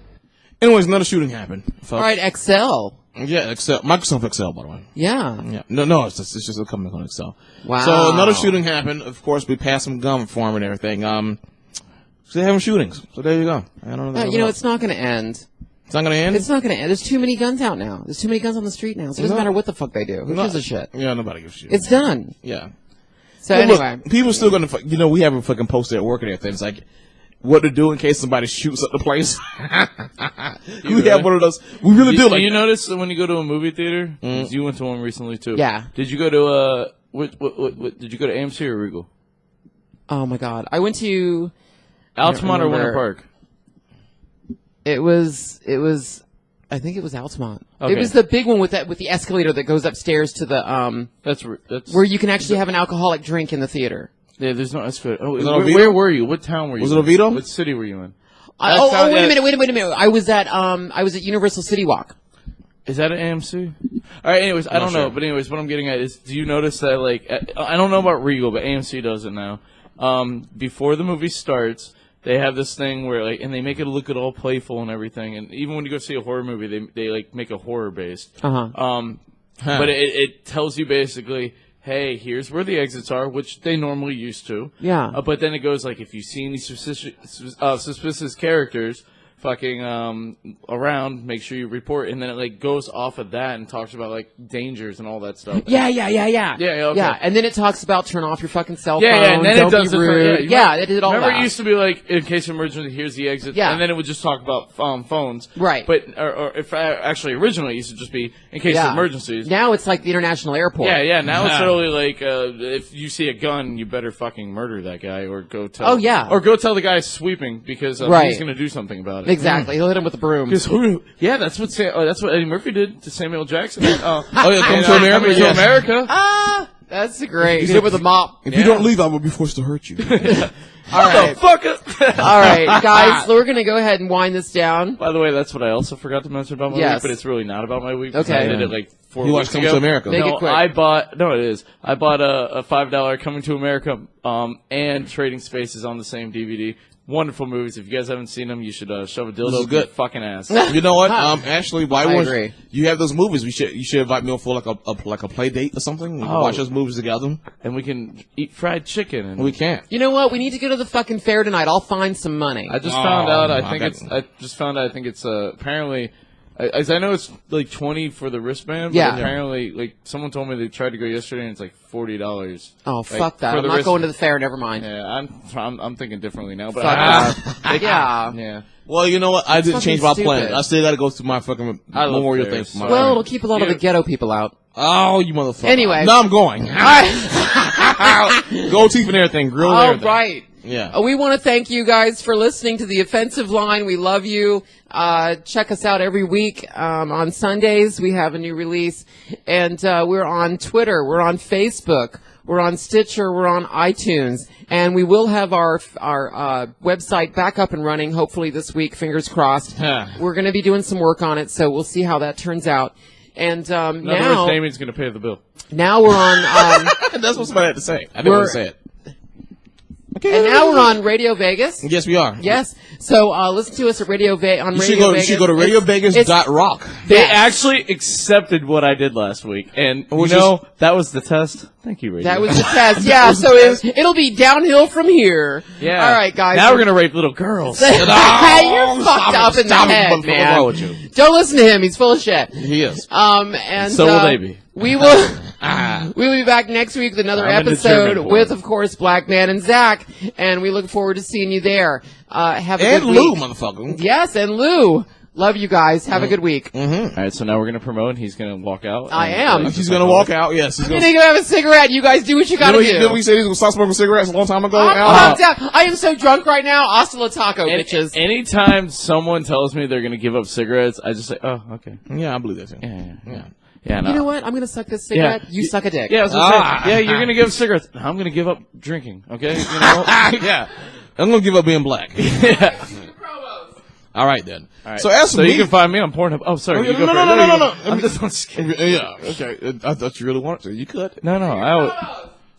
Anyways, another shooting happened. Folks. All right, Excel. Yeah, Excel. Microsoft Excel, by the way. Yeah. No, it's just a company called Excel. Wow. So another shooting happened. Of course, we passed some gum for him and everything. So they're having shootings. So there you go. I don't know. You know, it's not going to end. It's not going to end? It's not going to end. There's too many guns out now. There's too many guns on the street now. So it doesn't matter what the fuck they do. Who gives a shit? Yeah, nobody gives a shit. It's done. Yeah. So well, anyway. Look, people still going to, we have a fucking poster at work and everything. It's like, what to do in case somebody shoots up the place. We have one of those. We really do. You notice that when you go to a movie theater, you went to one recently too. Yeah. Did you go to what did you go to AMC or Regal? Oh my God, I went to Altamont or Winter Park. It was. I think it was Altamont. Okay. It was the big one with the escalator that goes upstairs to the That's where you can actually have an alcoholic drink in the theater. Yeah, there's no escalator. Oh, Was it Oviedo? where were you? What town were you? Was it in? Oviedo? What city were you in? Wait a minute. I was at Universal City Walk. Is that an AMC? All right. Anyways, I don't know, but anyways, what I'm getting at is, do you notice that like I don't know about Regal, but AMC does it now. Before the movie starts, they have this thing where like, and they make it look all playful and everything. And even when you go see a horror movie, they like make a horror based. But it tells you basically, hey, here's where the exits are, which they normally used to. Yeah. But then it goes like, if you see any suspicious characters fucking around, make sure you report. And then it like goes off of that and talks about like dangers and all that stuff. Yeah. Okay. Yeah, and then it talks about turn off your fucking cell phone. Yeah, and then don't it does be rude. It did all remember that. it used to be like, in case of emergency, here's the exit. Yeah. And then it would just talk about phones. Right. But or if actually originally it used to just be in case of emergencies. Now it's like the international airport. Yeah. Now it's totally like if you see a gun, you better fucking murder that guy or go tell. Oh, yeah. Or go tell the guy sweeping because he's going to do something about it. Exactly. He'll hit him with a broom. Yeah, that's what Eddie Murphy did to Samuel Jackson. Come to America. Coming to America. That's great. He did it with a mop. If you don't leave, I will be forced to hurt you. All right. Fuck it. All right, guys, we're going to go ahead and wind this down. By the way, that's what I also forgot to mention about my week, but it's really not about my week. Okay. I did it like 4 You weeks watched Coming ago. to America. Make it quick. I bought a $5 Coming to America and Trading Spaces on the same DVD. Wonderful movies. If you guys haven't seen them, you should shove a dildo up your fucking ass. You know what? Actually, why I won't agree. you have those movies? You should invite me on for like a play date or something. We can watch those movies together, and we can eat fried chicken. And we can't. You know what? We need to go to the fucking fair tonight. I'll find some money. I just found out. I think it's apparently. As I know, it's like $20 for the wristband. But Yeah. apparently, like someone told me they tried to go yesterday, and it's like $40. Oh, like, fuck that! I'm not going to the fair. Never mind. Yeah, I'm thinking differently now. But Fuck that. yeah. Well, you know what? I didn't change my plan. stupid. I still got to go to my fucking memorial thing. fairs. For my Well, friend. it'll keep a lot of the ghetto people out. Oh, you motherfucker! Anyway. no, I'm going. All right. Gold teeth and everything, grill and All everything. right. Yeah. We want to thank you guys for listening to The Offensive Line. We love you. Check us out every week. On Sundays, we have a new release. And we're on Twitter. We're on Facebook. We're on Stitcher. We're on iTunes. And we will have our website back up and running, hopefully this week, fingers crossed. We're going to be doing some work on it, so we'll see how that turns out. And now... Damien's going to pay the bill. Now we're on... That's what somebody had to say. I didn't want to say it. And now we're on Radio Vegas. Yes, we are. Yes. So listen to us at Radio Vegas. You should go to RadioVegas.rock. They actually accepted what I did last week, and that was the test. Thank you, Radio. That was the test. Yeah. So it'll be downhill from here. Yeah. All right, guys. Now we're gonna rape little girls. You're fucked up in the head, man. Wrong with you? Don't listen to him. He's full of shit. He is. And so will they be. We will. We will be back next week with another episode with, of course, Blackman and Zack, and we look forward to seeing you there. Have a good week. Lou, motherfucker. Yes, and Lou. Love you guys. Have a good week. Mm-hmm. All right, so now we're going to promote, and he's going to walk out. I am. He's going to walk out, yes. I'm going to go have a cigarette. You guys do what you got to do. Didn't we say he was going to stop smoking cigarettes a long time ago? I am so drunk right now. Hasta la taco, bitches. Anytime someone tells me they're going to give up cigarettes, I just say, oh, okay. Yeah, I believe that, too. Yeah. You know what? I'm going to suck this cigarette. You suck a dick. Yeah, I was gonna say, you're going to give up cigarettes. I'm going to give up drinking, okay? You know? Yeah. I'm going to give up being black. Yeah. All right, then. All right. So as for you can find me on Pornhub. Oh, sorry. No. I'm just kidding. Yeah. Okay. I thought you really wanted to. You could. No.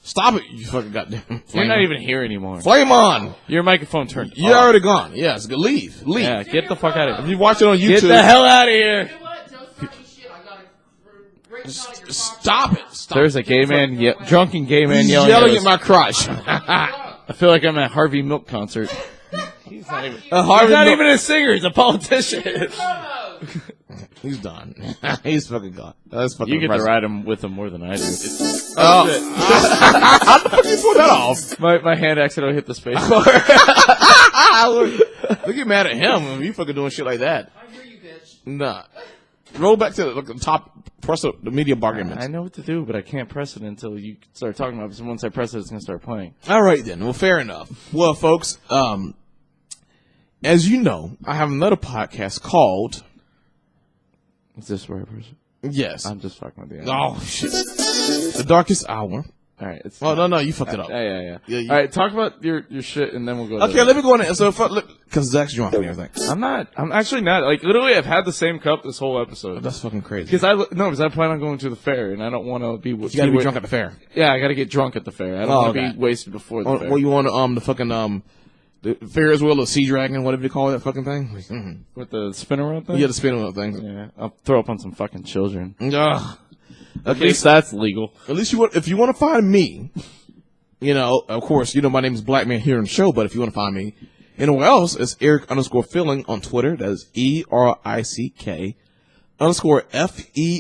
Stop it, you fucking goddamn. You're not even here anymore. Flame on. Your microphone turned. You're already gone. Yes. Leave. Yeah. Get the fuck out of here. If you watch it on YouTube, get the hell out of here. Stop it. There's a gay man, drunken gay man He's yelling at my crotch. I feel like I'm at a Harvey Milk concert. He's not even. He's not even a singer. He's a politician. He's done. He's fucking gone. That's fucking You get impressive. to ride him with him more than I do. How the fuck you pull that off? My hand accidentally hit the space bar. Look, you mad at him when you fucking doing shit like that. I hear you, bitch. Nah. Roll back to the top, press the medium arguments. I know what to do, but I can't press it until you start talking about it. So once I press it, it's going to start playing. All right, then. Well, fair enough. Well, folks, as you know, I have another podcast called... Is this where I press it? Yes. I'm just fucking with you. Oh, shit. The Darkest Hour. All right. No, you fucked it up. Yeah. All right, talk about your shit, and then we'll go to Okay, let me go on it. So, because Zach's drunk and everything. I'm actually not. Like, literally, I've had the same cup this whole episode. That's fucking crazy. Because I plan on going to the fair, and I don't want to be... You gotta be drunk at the fair. Yeah, I gotta get drunk at the fair. I don't want to be wasted before the fair. Well, you want the fucking, the Ferris wheel, the Sea Dragon, whatever you call that fucking thing? With the spin around thing? Yeah, the spin around thing. Yeah, I'll throw up on some fucking children. Ugh. At least that's legal. At least if you want to find me, of course, my name is Blackman here in the show, but if you want to find me anywhere else, it's Eric_Filling on Twitter. That is ERICK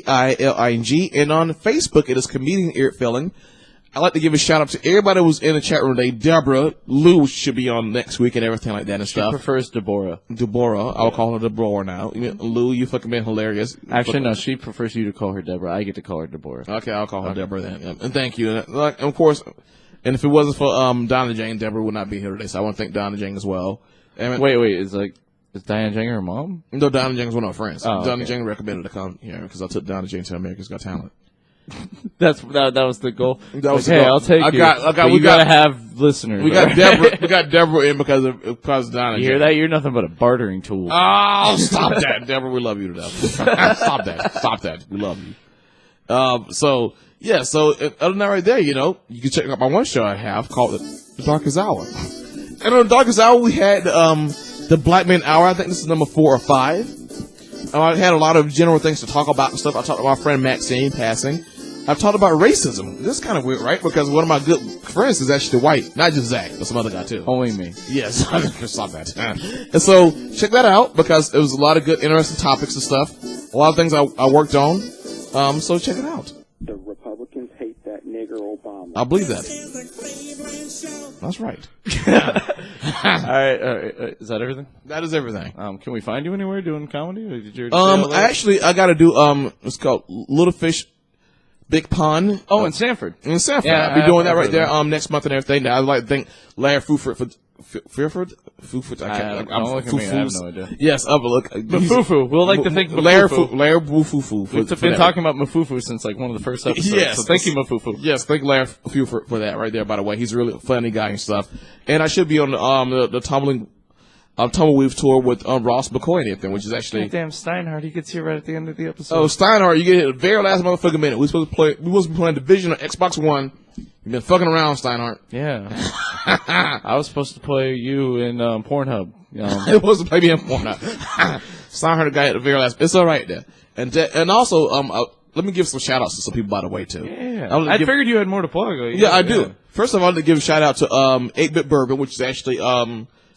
_FEILING. And on Facebook, it is Comedian Eric Filling. I'd like to give a shout out to everybody who was in the chat room today. Deborah, Lou should be on next week and everything like that and stuff. She prefers Deborah. I'll call her Deborah now. Lou, you fucking been hilarious. Actually, no, she prefers you to call her Deborah. I get to call her Deborah. Okay, I'll call her Deborah then. Yeah. And thank you. And of course, and if it wasn't for Donna Jane, Deborah would not be here today. So I want to thank Donna Jane as well. And wait, is Diane Jane her mom? No, Donna Jane is one of our friends. Oh, Donna Jane recommended to come here because I took Donna Jane to America's Got Talent. That was the goal. That was the goal. I'll take you. We gotta have listeners. We got Deborah. We got Deborah in because of Donna. You hear that? You're nothing but a bartering tool. Oh, stop that, Deborah. We love you to death. Stop that. We love you. So other than that, right there, you can check out my one show I have called The Darkest Hour. And on The Darkest Hour, we had the Blackman Hour. I think this is number 4 or 5. I had a lot of general things to talk about and stuff. I talked to my friend Maxine passing. I've talked about racism. This is kind of weird, right? Because one of my good friends is actually white. Not just Zach, but some other guy too. Only me. Yes. Stop that. And so, check that out because it was a lot of good, interesting topics and stuff. A lot of things I worked on. So check it out. The Republicans hate that nigger Obama. I believe that. That's right. All right. Is that everything? That is everything. Can we find you anywhere doing comedy? Or did you I got to do, it's called Little Fish Big Pond. Oh, in Sanford. In Sanford. Yeah, I'll be doing that right there next month and everything. I'd like to thank Larry Fuford. Fuford? I have no idea. Yes, look. Mafufu. We'll like to thank Mafufu. Larry Mafufu. We've been talking about Mafufu since like one of the first episodes. Yes. So thank you, Mafufu. Yes, thank Larry Fuford for that right there, by the way. He's a really funny guy and stuff. And I should be on the Tumbleweave tour with Ross McCoy and everything, which is actually... Damn, Steinhardt, he gets here right at the end of the episode. Oh, Steinhardt, you get hit at the very last motherfucking minute. We supposed to be playing Division on Xbox One. You've been fucking around, Steinhardt. Yeah. I was supposed to play you in Pornhub. It wasn't play me in Pornhub. Steinhardt got at the very last... It's all right there. And also, let me give some shout-outs to some people, by the way, too. Yeah. I figured you had more to plug. Yeah, I do. First of all, I'd like to give a shout-out to 8-Bit Bourbon, which is actually...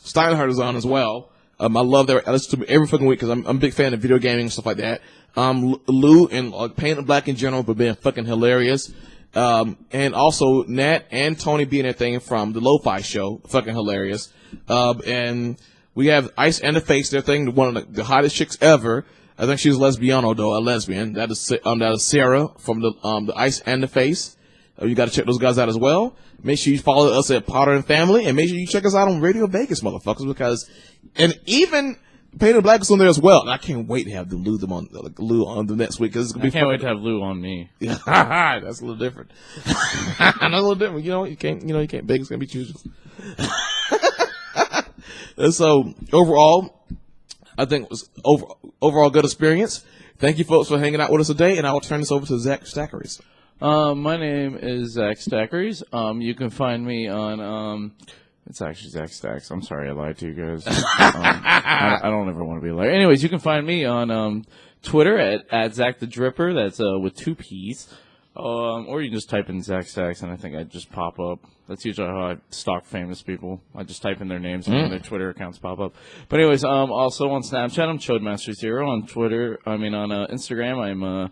Steinhardt is on as well. I love that. I listen to him every fucking week because I'm a big fan of video gaming and stuff like that. Lou and Painted Black in general for being fucking hilarious. And also Nat and Tony being that thing from the Lo-Fi Show, fucking hilarious. And we have Ice and the Face, their thing, one of the hottest chicks ever. I think she's a lesbian. That is Sarah from the Ice and the Face. You got to check those guys out as well. Make sure you follow us at Potter and Family, and make sure you check us out on Radio Vegas, motherfuckers, and even Painted Black is on there as well. And I can't wait to have Lou on the next week because it's gonna be. I can't wait to have Lou on me. That's a little different. That's a little different. You can't beg. It's gonna be choosers. And so overall, I think it was overall good experience. Thank you, folks, for hanging out with us today, and I will turn this over to Zach Stackeries. My name is Zach Stackeries. You can find me on, it's actually Zach Stacks. I'm sorry I lied to you guys. I don't ever want to be a liar. Anyways, you can find me on Twitter at Zach the Dripper. That's with 2 P's. Or you can just type in Zach Stacks, and I think I just pop up. That's usually how I stalk famous people. I just type in their names, and their Twitter accounts pop up. But anyways, also on Snapchat, I'm Chodemaster0. On Twitter, on Instagram, I'm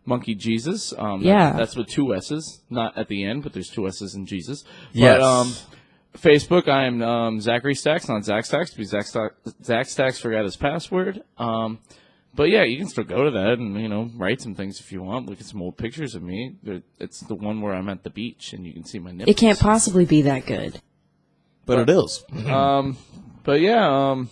Monkey Jesus. That's with 2 S's, not at the end, but there's 2 S's in Jesus. Yes. But, Facebook, I'm Zachary Stacks, not Zach Stacks, because Zach Stacks forgot his password. But yeah, you can still go to that and, write some things if you want. Look at some old pictures of me. It's the one where I'm at the beach and you can see my nipples. It can't possibly be that good. But it is. But yeah,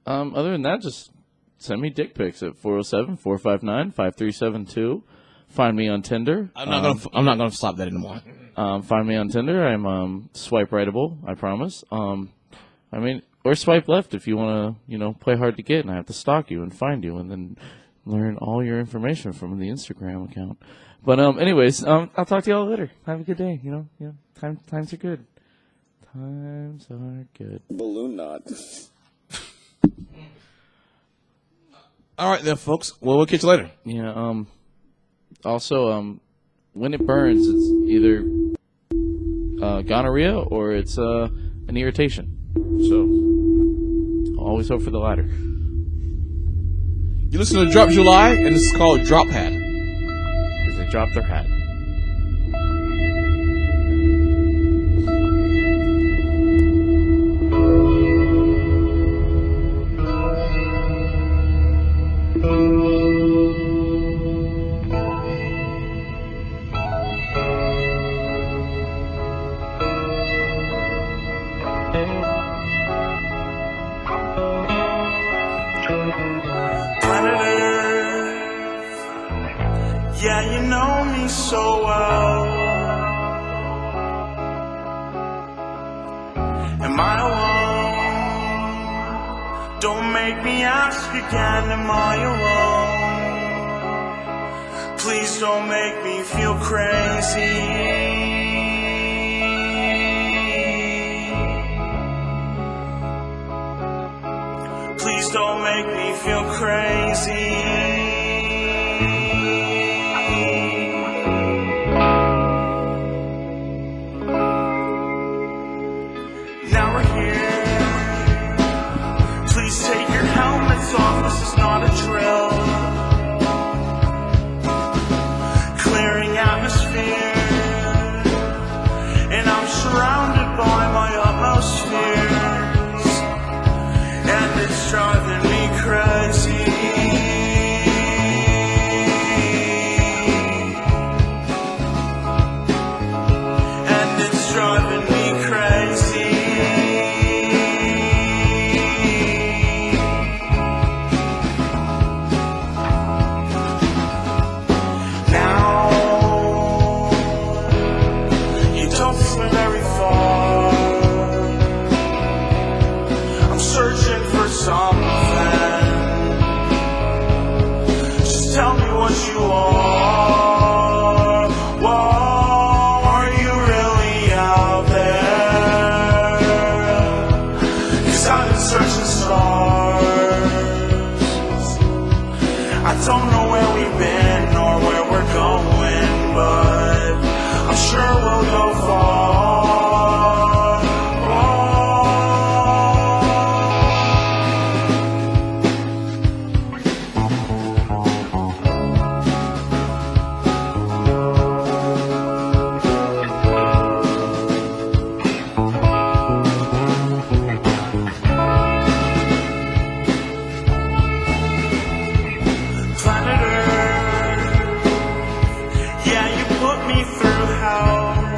other than that, just send me dick pics at 407-459-5372. Find me on Tinder. I'm not gonna stop that anymore. Find me on Tinder. I'm swipe rightable, I promise. Or swipe left if you want to, play hard to get, and I have to stalk you and find you, and then learn all your information from the Instagram account. But anyways, I'll talk to y'all later. Have a good day. Times are good. Times are good. Balloon knot. All right, then, folks. Well, we'll catch you later. Yeah. Also, when it burns, it's either gonorrhea or it's an irritation. So, always hope for the latter. You listen to Drop July, and this is called Drop Hat. Because they dropped their hat. Yeah, you know me so well. Am I alone? Don't make me ask again, am I alone? Please don't make me feel crazy. Please don't make me feel crazy. This is not a drill. Clearing atmosphere, and I'm surrounded by my utmost fears, and it's driving me crazy. And it's driving me crazy. You are. Whoa, are you really out there? 'Cause I've been searching stars. I don't know where we've been or where we're going, but I'm sure we'll go far. Planet Earth, yeah, you put me through hell.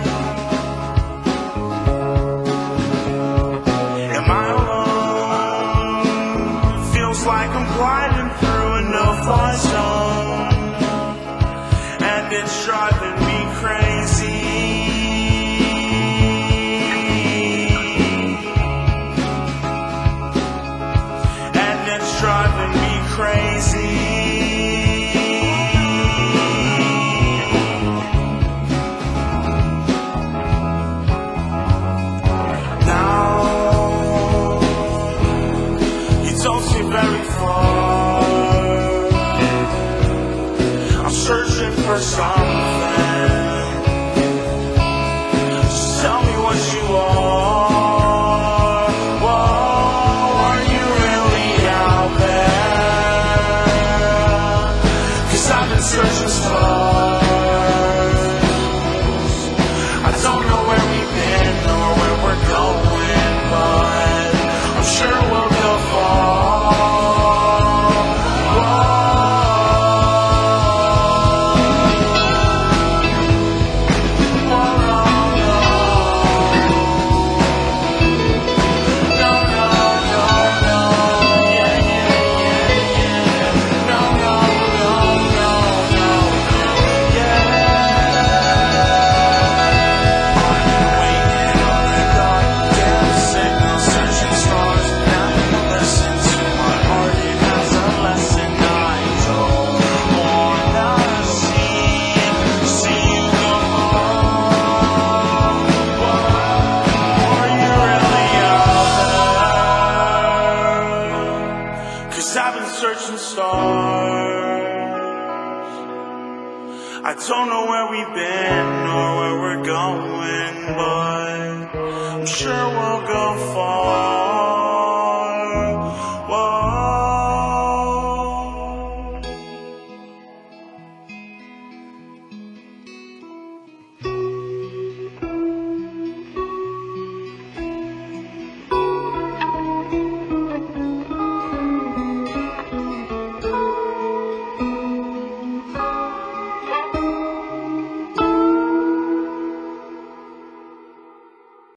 don't know where we've been or where we're going.